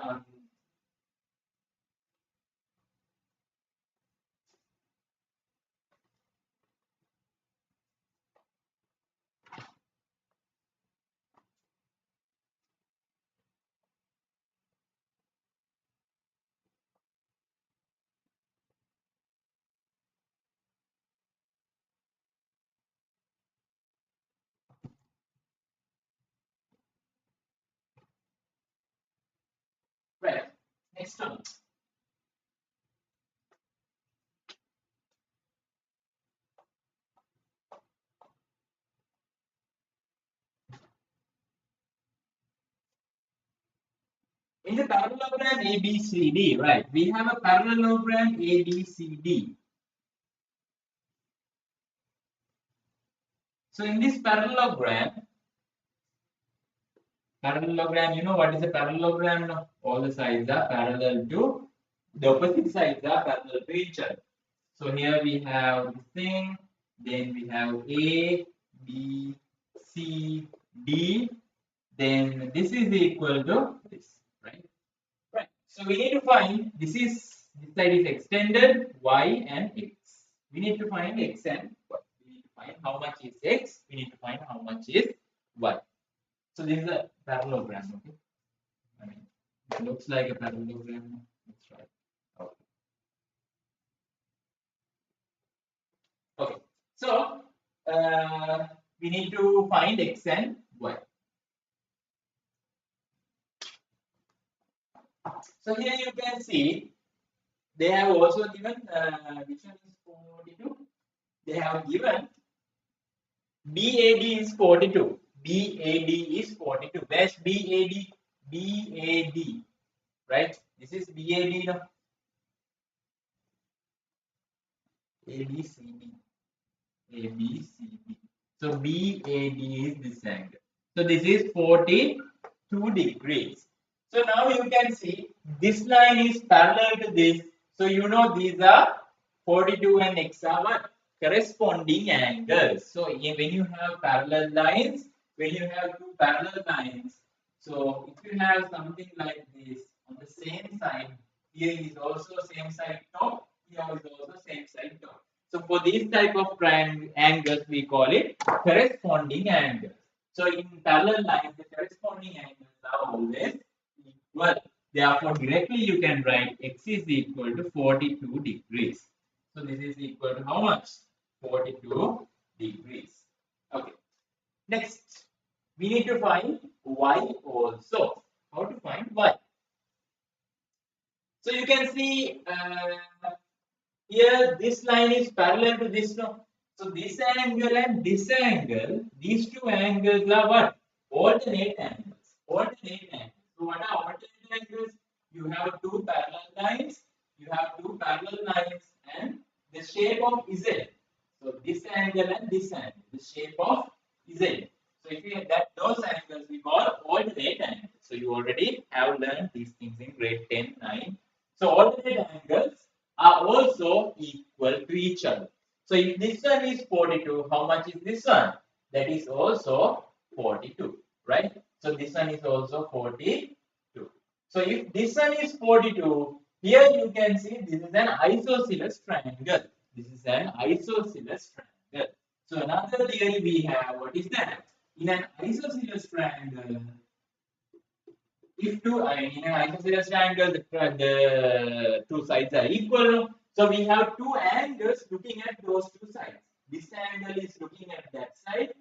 right. Next one. In the parallelogram ABCD, right? We have a parallelogram ABCD. So in this parallelogram, you know what is a parallelogram? No? All the sides are parallel to the opposite sides are parallel to each other. So here we have this thing, then we have A, B, C, D, then this is equal to this, right? Right. So we need to find this side is extended y and x. We need to find x and y. We need to find how much is x. We need to find how much is y. So this is a parallelogram. Okay. I mean, it looks like a parallelogram. That's right. Okay. Okay. So we need to find x and y. So here you can see they have also given which one is 42. They have given BAD is 42. BAD is 42. Where's BAD? BAD, right? This is BAD now. ABCD. ABCD. So BAD is this angle. So this is 42 degrees. So now you can see this line is parallel to this. So you know these are 42 and x are what? Corresponding angles. So when you have parallel lines, when you have two parallel lines, so if you have something like this on the same side, here is also same side top, here is also same side top. So for these type of angles, we call it corresponding angles. So in parallel lines, the corresponding angles are always equal. Therefore, directly you can write x is equal to 42 degrees. So this is equal to how much? 42 degrees. Okay. Next, we need to find y also. How to find y? So you can see here this line is parallel to this one. So this angle and this angle, these two angles are what? Alternate angles. Alternate angles. So what are alternate angles? You have two parallel lines. You have two parallel lines and the shape of Z. So this angle and this angle, the shape of Z. So if you have that those angles we call alternate angles. So you already have learned these things in grade 10, 9. So alternate angles are also equal to each other. So if this one is 42, how much is this one? That is also 42, right? So this one is also 42. So if this one is 42, here you can see this is an isosceles triangle. This is an isosceles triangle. So another theory we have, what is that? In an isosceles triangle, if two in an isosceles triangle, the two sides are equal. So we have two angles looking at those two sides. This angle is looking at that side.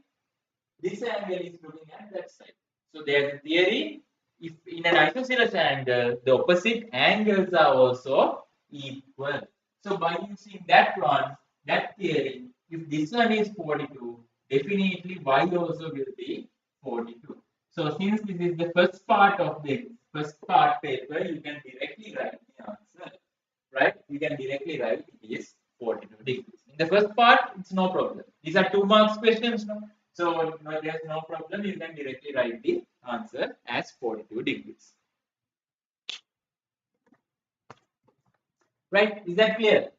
This angle is looking at that side. So there's a theory. If in an isosceles triangle, the opposite angles are also equal. So by using that one, that theory, if this one is 42, definitely y also will be 42. So since this is the first part of the first part paper, you can directly write the answer, right? You can directly write it is 42 degrees. In the first part, it's no problem. These are 2 marks questions, no? So no, there's no problem. You can directly write the answer as 42 degrees. Right? Is that clear?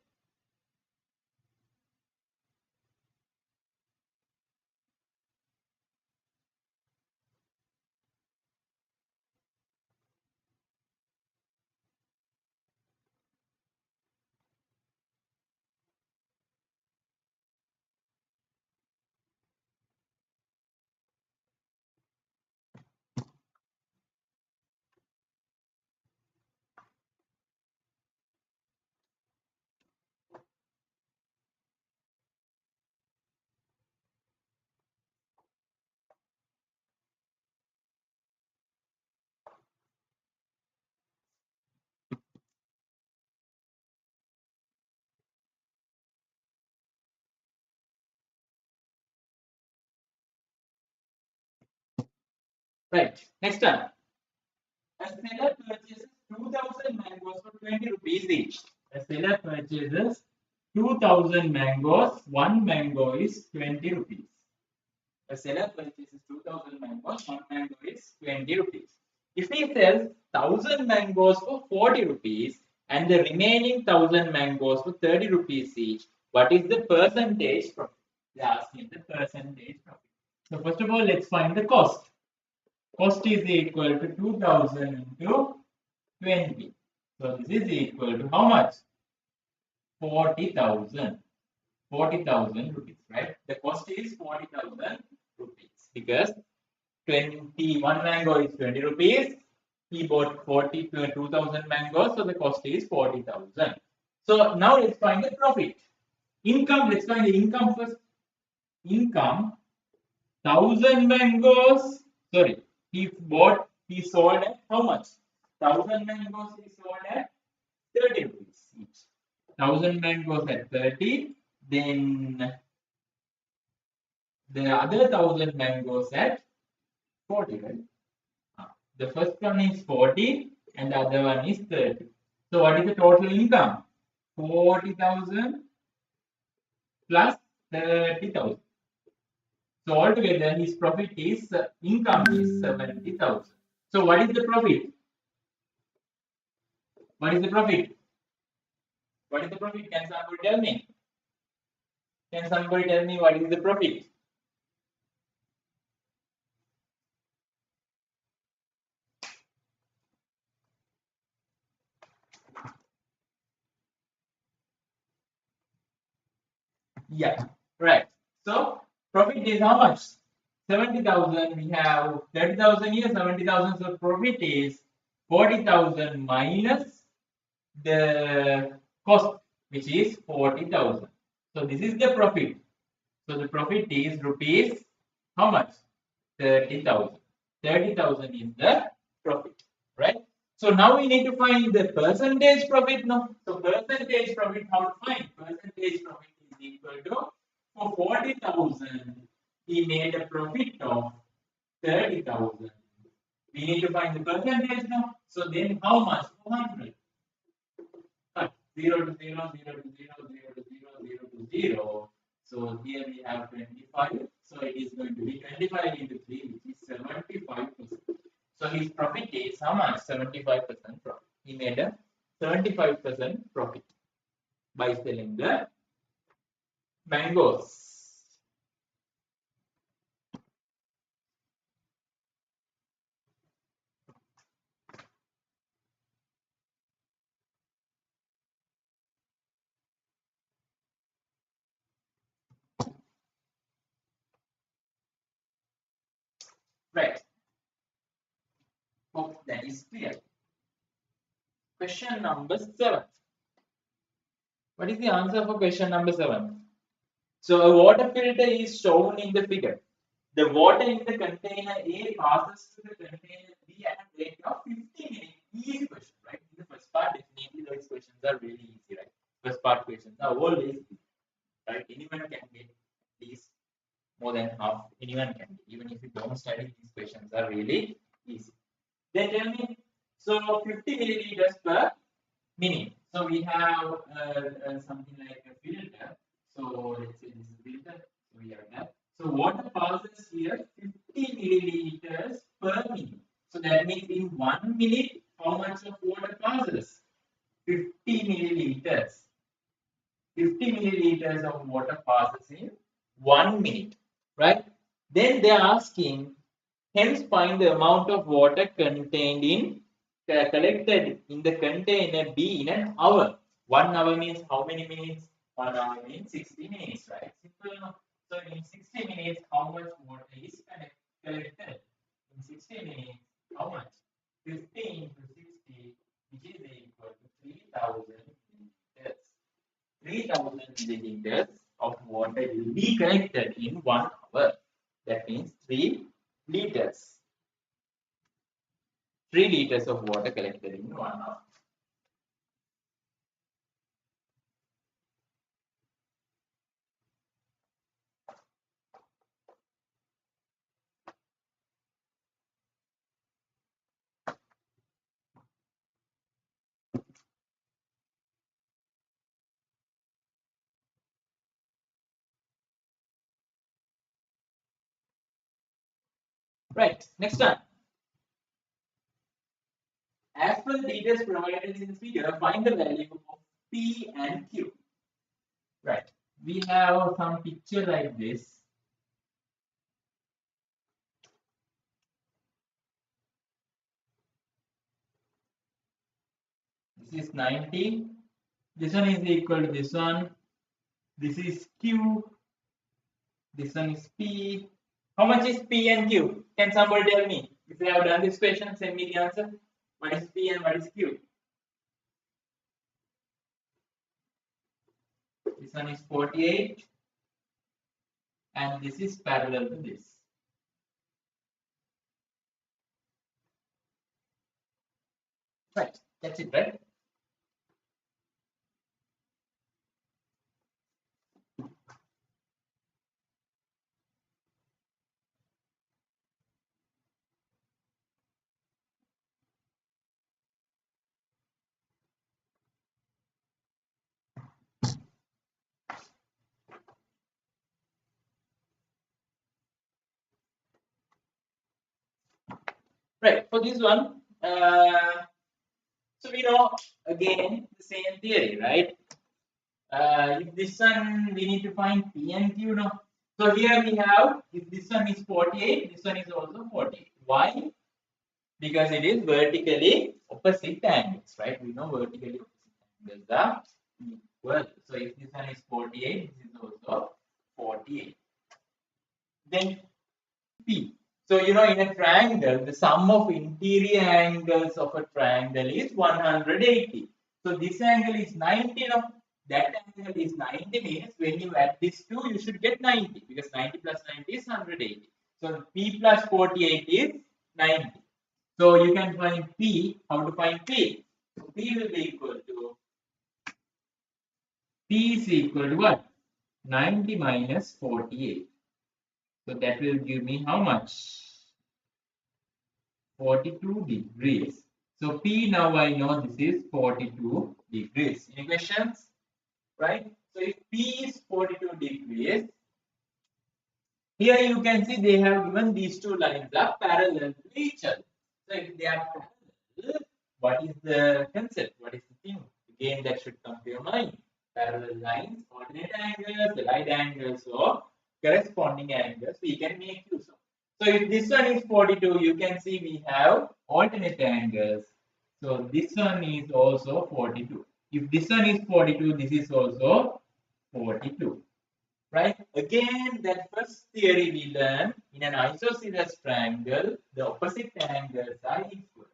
Right. Next one. A seller purchases 2,000 mangoes for 20 rupees each. A seller purchases 2,000 mangoes. One mango is 20 rupees. A seller purchases 2,000 mangoes. One mango is 20 rupees. If he sells 1,000 mangoes for 40 rupees and the remaining 1,000 mangoes for 30 rupees each, what is the percentage profit? They are asking the percentage profit. So first of all, let's find the cost. Cost is equal to 2000 into 20. So this is equal to how much? 40,000. 40,000 rupees, right? The cost is 40,000 rupees because 21 mango is 20 rupees. He bought 2,000 mangoes, so the cost is 40,000. So now let's find the profit. Income, let's find the income first. Income, 1,000 mangoes. Sorry, he sold at how much? 1,000 mangoes he sold at 30 rupees each. 1,000 mangoes at 30, then the other 1,000 mangoes at 40, right? The first one is 40 and the other one is 30. So what is the total income? 40,000 plus 30,000. So altogether his profit is income is 70,000. So what is the profit? What is the profit? What is the profit? Can somebody tell me? Can somebody tell me what is the profit? Yeah, right. So profit is how much? 70,000. We have 30,000 here, 70,000. So profit is 40,000 minus the cost, which is 40,000. So this is the profit. So the profit is rupees how much? 30,000. 30,000 is the profit, right? So now we need to find the percentage profit. No, so percentage profit, how to find? Percentage profit is equal to, for 40,000, he made a profit of 30,000. We need to find the percentage now. So then how much? 400. 0 to 0, 0 to 0, 0 to 0, 0 to 0. So here we have 25. So it is going to be 25 into 3, which is 75%. So his profit is how much? 75% profit. He made a 75% profit by selling the mangoes. Right. Hope that is clear. Question number 7. What is the answer for question number 7? So a water filter is shown in the figure. The water in the container A passes to the container B at a rate of 50 minutes. Easy question, right? In the first part, definitely those questions are really easy, right? First part questions are always easy, right? Anyone can get at least more than half. Anyone can get. Even if you don't study, these questions are really easy. Then tell me, so 50 milliliters per minute. So we have something like a filter. So let's say this is a filter. So we have that. So water passes here 50 milliliters per minute. So that means in 1 minute, how much of water passes? 50 milliliters. 50 milliliters of water passes in 1 minute, right? Then they are asking, hence find the amount of water contained in collected in the container B in an hour. 1 hour means how many minutes? 1 hour means 60 minutes, right? Simple enough. So in 60 minutes, how much water is collected? In 60 minutes, how much? 50 into 60, which is equal to 3,000 liters. 3,000 milliliters of water will be collected in 1 hour. That means 3 liters. 3 liters of water collected in 1 hour. Right, next one. As per the details provided in this figure, find the value of P and Q. Right, we have some picture like this. This is 90. This one is equal to this one. This is Q. This one is P. How much is P and Q? Can somebody tell me? If you have done this question, send me the answer. What is P and what is Q? This one is 48 and this is parallel to this. Right, that's it, right? Right, for this one, so we know again the same theory, right? If this one we need to find P and Q now. So here we have, if this one is 48, this one is also 48. Why? Because it is vertically opposite angles, right? We know vertically opposite angles are 12. So if this one is 48, this is also 48. Then P. So you know in a triangle, the sum of interior angles of a triangle is 180. So this angle is 90. No? That angle is 90 means when you add these two, you should get 90 because 90 plus 90 is 180. So P plus 48 is 90. So you can find P. How to find P? So P will be equal to P is equal to what? 90 minus 48. So that will give me how much? 42 degrees. So P now I know this is 42 degrees. Any questions? Right? So if P is 42 degrees, here you can see they have given these two lines are parallel to each other. So if they are parallel, what is the concept? What is the thing? Again, that should come to your mind. Parallel lines, alternate angles, allied angles, or corresponding angles we can make use of. So if this one is 42, you can see we have alternate angles. So this one is also 42. If this one is 42, this is also 42. Right? Again, that first theory we learned in an isosceles triangle, the opposite angles are equal.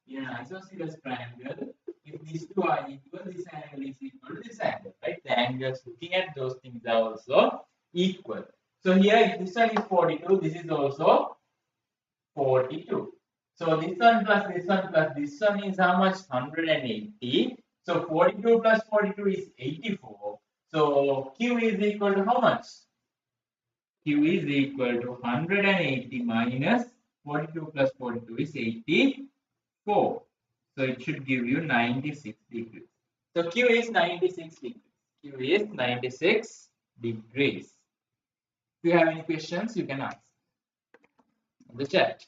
In an isosceles triangle, if these two are equal, this angle is equal to this angle, right? The angles looking at those things are also equal. So here, if this one is 42, this is also 42. So this one plus this one plus this one is how much? 180. So 42 plus 42 is 84. So Q is equal to how much? Q is equal to 180 minus 42 plus 42 is 84. So it should give you 96 degrees. So Q is 96 degrees. Q is 96 degrees. If you have any questions, you can ask in the chat.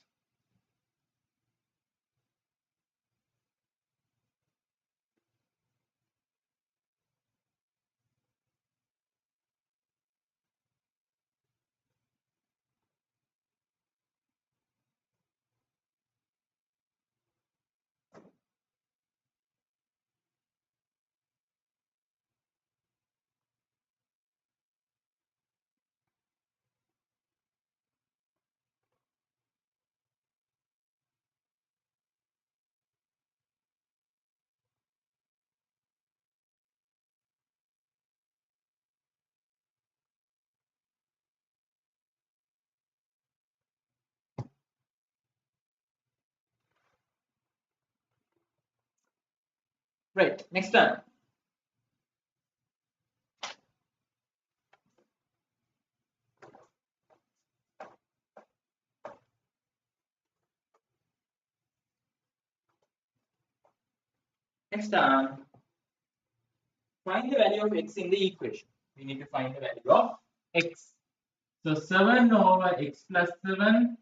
Right, next one. Next one. Find the value of x in the equation. We need to find the value of x. So 7 over x plus 7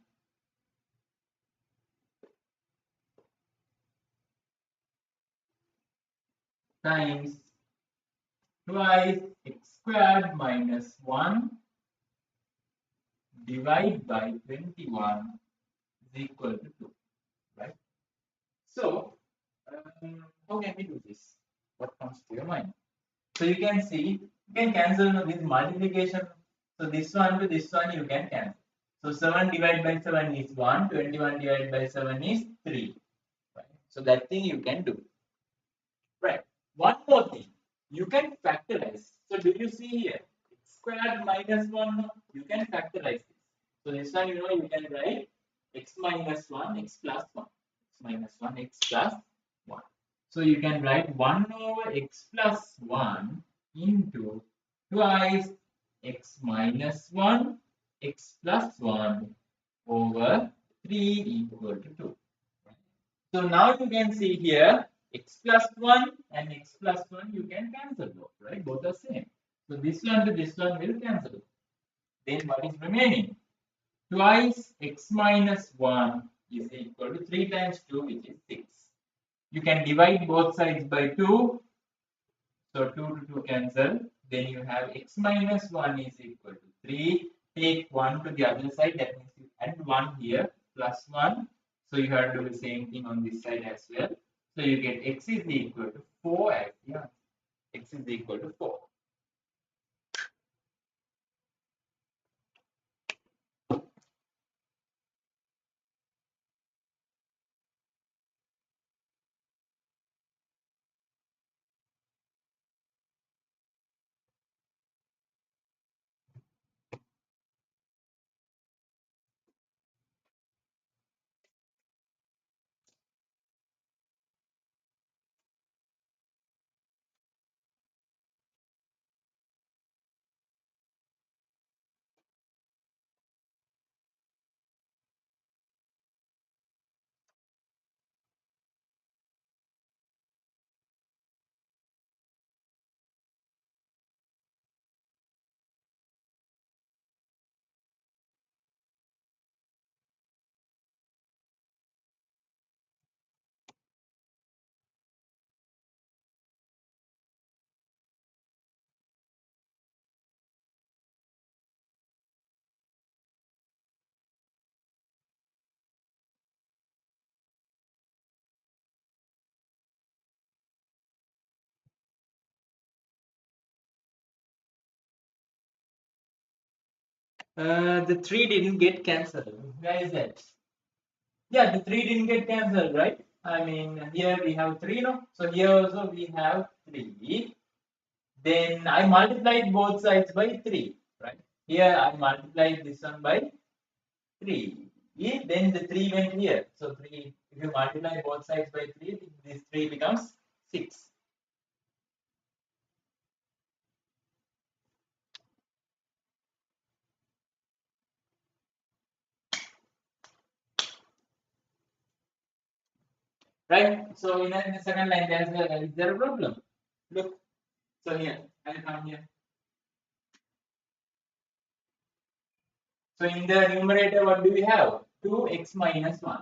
times twice x squared minus 1 divided by 21 is equal to 2. Right? So, how can we do this? What comes to your mind? So you can see, you can cancel this multiplication. So this one to this one you can cancel. So 7 divided by 7 is 1, 21 divided by 7 is 3. Right? So that thing you can do. Right. One more thing, you can factorize. So do you see here? X squared minus 1, no? You can factorize this. So this one, you know, you can write x minus 1, x plus 1. X minus 1, x plus 1. So you can write 1 over x plus 1 into twice x minus 1, x plus 1 over 3 equal to 2. So now you can see here x plus 1 and x plus 1 you can cancel both, right? Both are same. So this one to this one will cancel. Then what is remaining? Twice x minus 1 is equal to 3 times 2 which is 6. You can divide both sides by 2. So 2 to 2 cancel. Then you have x minus 1 is equal to 3. Take 1 to the other side. That means you add 1 here plus 1. So you have to do the same thing on this side as well. So you get x is equal to 4 as the answer. X x is equal to 4. The 3 didn't get cancelled. Where is that? Yeah, the 3 didn't get cancelled, right? I mean, here we have 3, no? So here also we have 3. Then I multiplied both sides by 3, right? Here I multiplied this one by 3. Then the 3 went here. So 3, if you multiply both sides by 3, this 3 becomes 6. Right? So in the second line, is there a problem? Look. So here, I'll come here. So in the numerator, what do we have? 2x minus 1.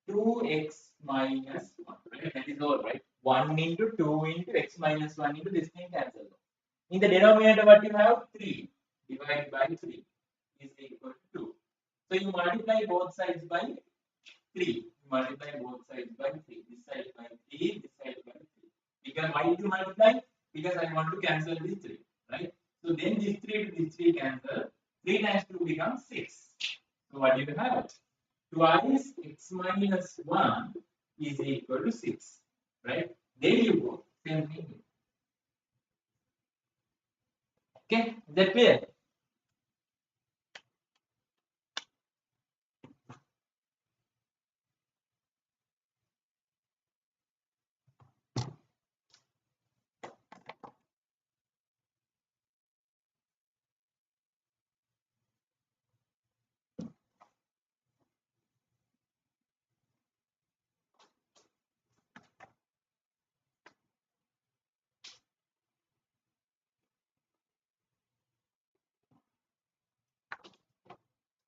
2x minus 1. Right? That is all, right? 1 into 2 into x minus 1 into this thing cancel. In the denominator, what you have? 3 divided by 3 is equal to 2. So you multiply both sides by 3. You multiply both sides by 3. This side by 3, this side by 3. Because why did you multiply? Because I want to cancel this 3. Right? So then this 3 to this 3 cancel. 3 times 2 becomes 6. So what do you have? Twice x minus 1 is equal to 6. Right? There you go. Same thing. Okay? Is that clear?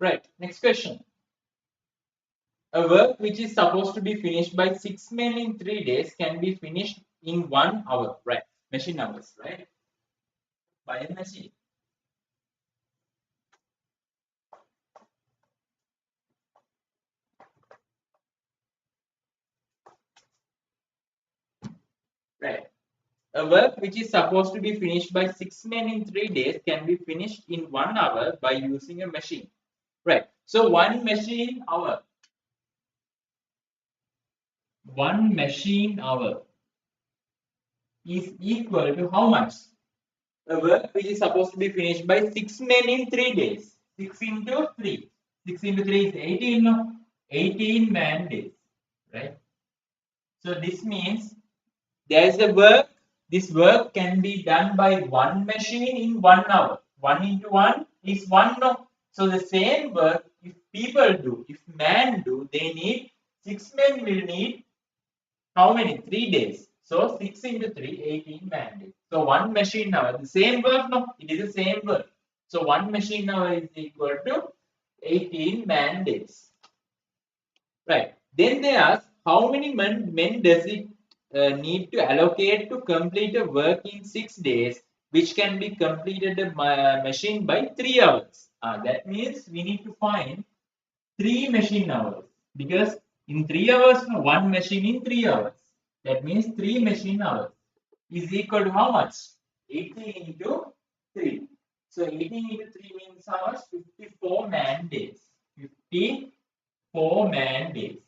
Right. Next question. A work which is supposed to be finished by 6 men in 3 days can be finished in 1 hour. Right. Machine hours. Right. By a machine. Right. A work which is supposed to be finished by 6 men in 3 days can be finished in 1 hour by using a machine. Right. So one machine hour. One machine hour is equal to how much? A work which is supposed to be finished by 6 men in 3 days. 6 into 3. 6 into 3 is 18. No? 18 man days. Right. So this means there is a work. This work can be done by one machine in 1 hour. 1 into 1 is 1. No? So the same work, if people do, if man do, they need 6 men will need how many? 3 days. So 6 into 3, 18 man days. So one machine hour, the same work, no? It is the same work. So one machine hour is equal to 18 man days. Right. Then they ask how many men does it need to allocate to complete a work in 6 days, which can be completed a machine by 3 hours. That means we need to find 3 machine hours because in 3 hours, no, one machine in 3 hours. That means 3 machine hours is equal to how much? 18 into 3. So 18 into 3 means how much? 54 man days. 54 man days.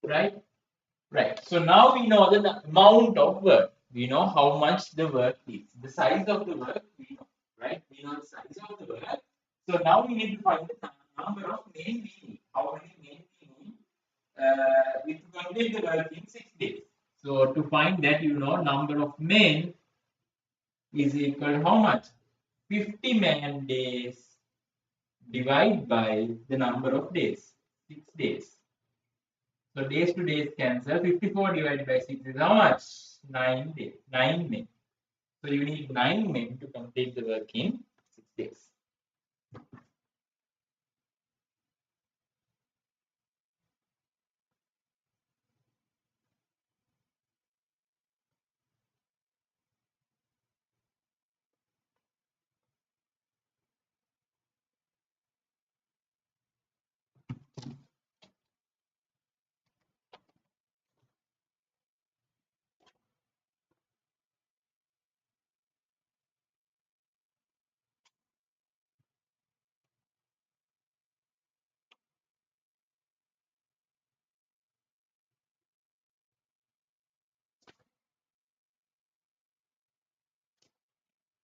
Right? Right. So now we know the amount of work. We know how much the work is. The size of the work we know. Right? We know the size of the work. So now we need to find the number of men we need. How many men we need to complete the work in 6 days. So to find that, number of men is equal to how much? 50 man days divided by the number of days, 6 days. So days to days cancel. 54 divided by 6 is how much? 9 days, 9 men. So you need 9 men to complete the work in 6 days.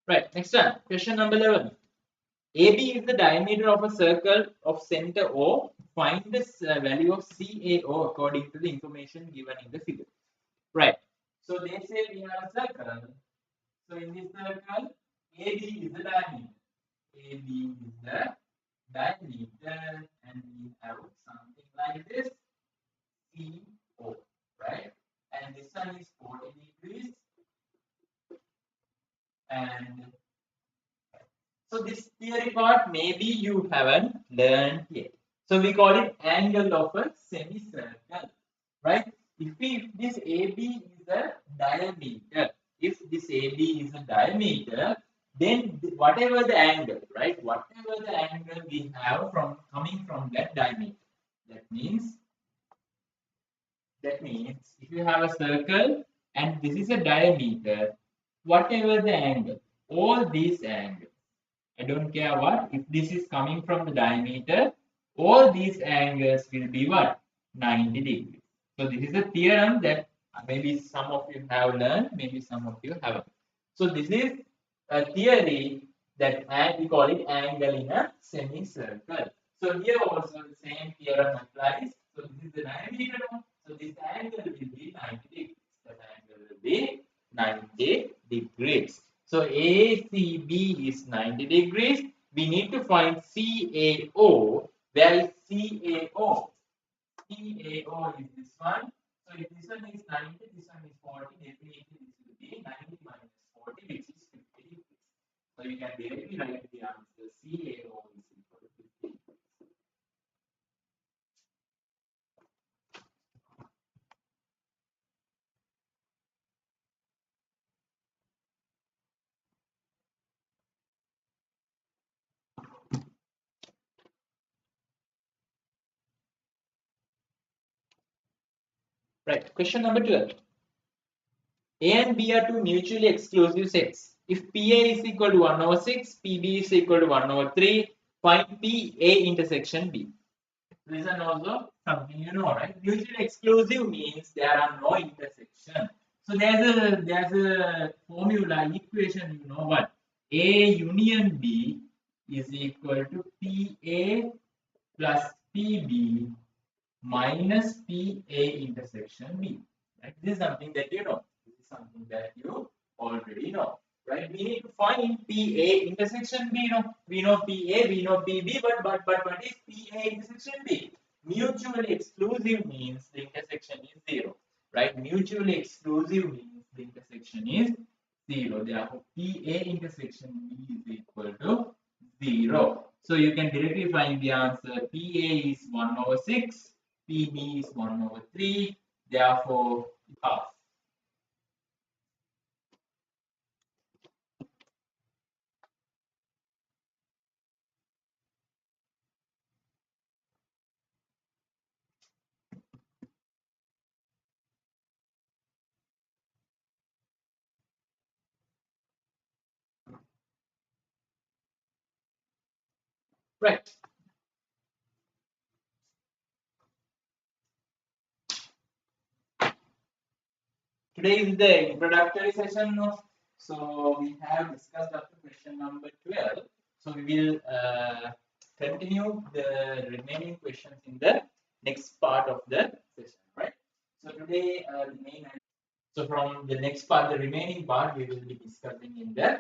Right, next one. Question number 11. AB is the diameter of a circle of center O. Find the value of CAO according to the information given in the figure. Right. So they say we have a circle. So in this circle, AB is the diameter. AB is the diameter, and we have something like this CO, right? And this one is 40 degrees, and so this theory part maybe you haven't learned yet. So we call it angle of a semicircle, right? If this AB is a diameter, if this AB is a diameter, then whatever the angle, right? Whatever the angle we have from coming from that diameter, that means if you have a circle and this is a diameter, whatever the angle, all these angles, I don't care what, if this is coming from the diameter, all these angles will be what? 90 degrees. So this is a theorem that maybe some of you have learned, maybe some of you haven't. So this is a theory that we call it angle in a semicircle. So here also the same theorem applies. So this is the diameter. So this angle will be 90 degrees. That angle will be 90 degrees. So ACB is 90 degrees. We need to find CAO. Where is CAO? CAO is this one. So if this one is 90, this one is 40, definitely this will be 90 minus 40, which is 50 degrees. So you can directly write the answer CAO is equal to 50 degrees. Right. Question number 12. A and B are two mutually exclusive sets. If PA is equal to 1 over 6, PB is equal to 1 over 3, find PA intersection B. This is also something you know, right? Mutually exclusive means there are no intersection. So there's a formula equation, you know what? A union B is equal to PA plus PB minus PA intersection B. Right? This is something that you know. This is something that you already know. Right? We need to find PA intersection B. We know PA, we know PB, but what is PA intersection B? Mutually exclusive means the intersection is 0. Right? Mutually exclusive means the intersection is 0. Therefore, PA intersection B is equal to 0. So you can directly find the answer. PA is 1 over 6. PB is 1 over 3. Therefore, half. Right. Today is the introductory session. So we have discussed up to question number 12. So we will continue the remaining questions in the next part of the session, right? So today the main. So from the next part, the remaining part we will be discussing in the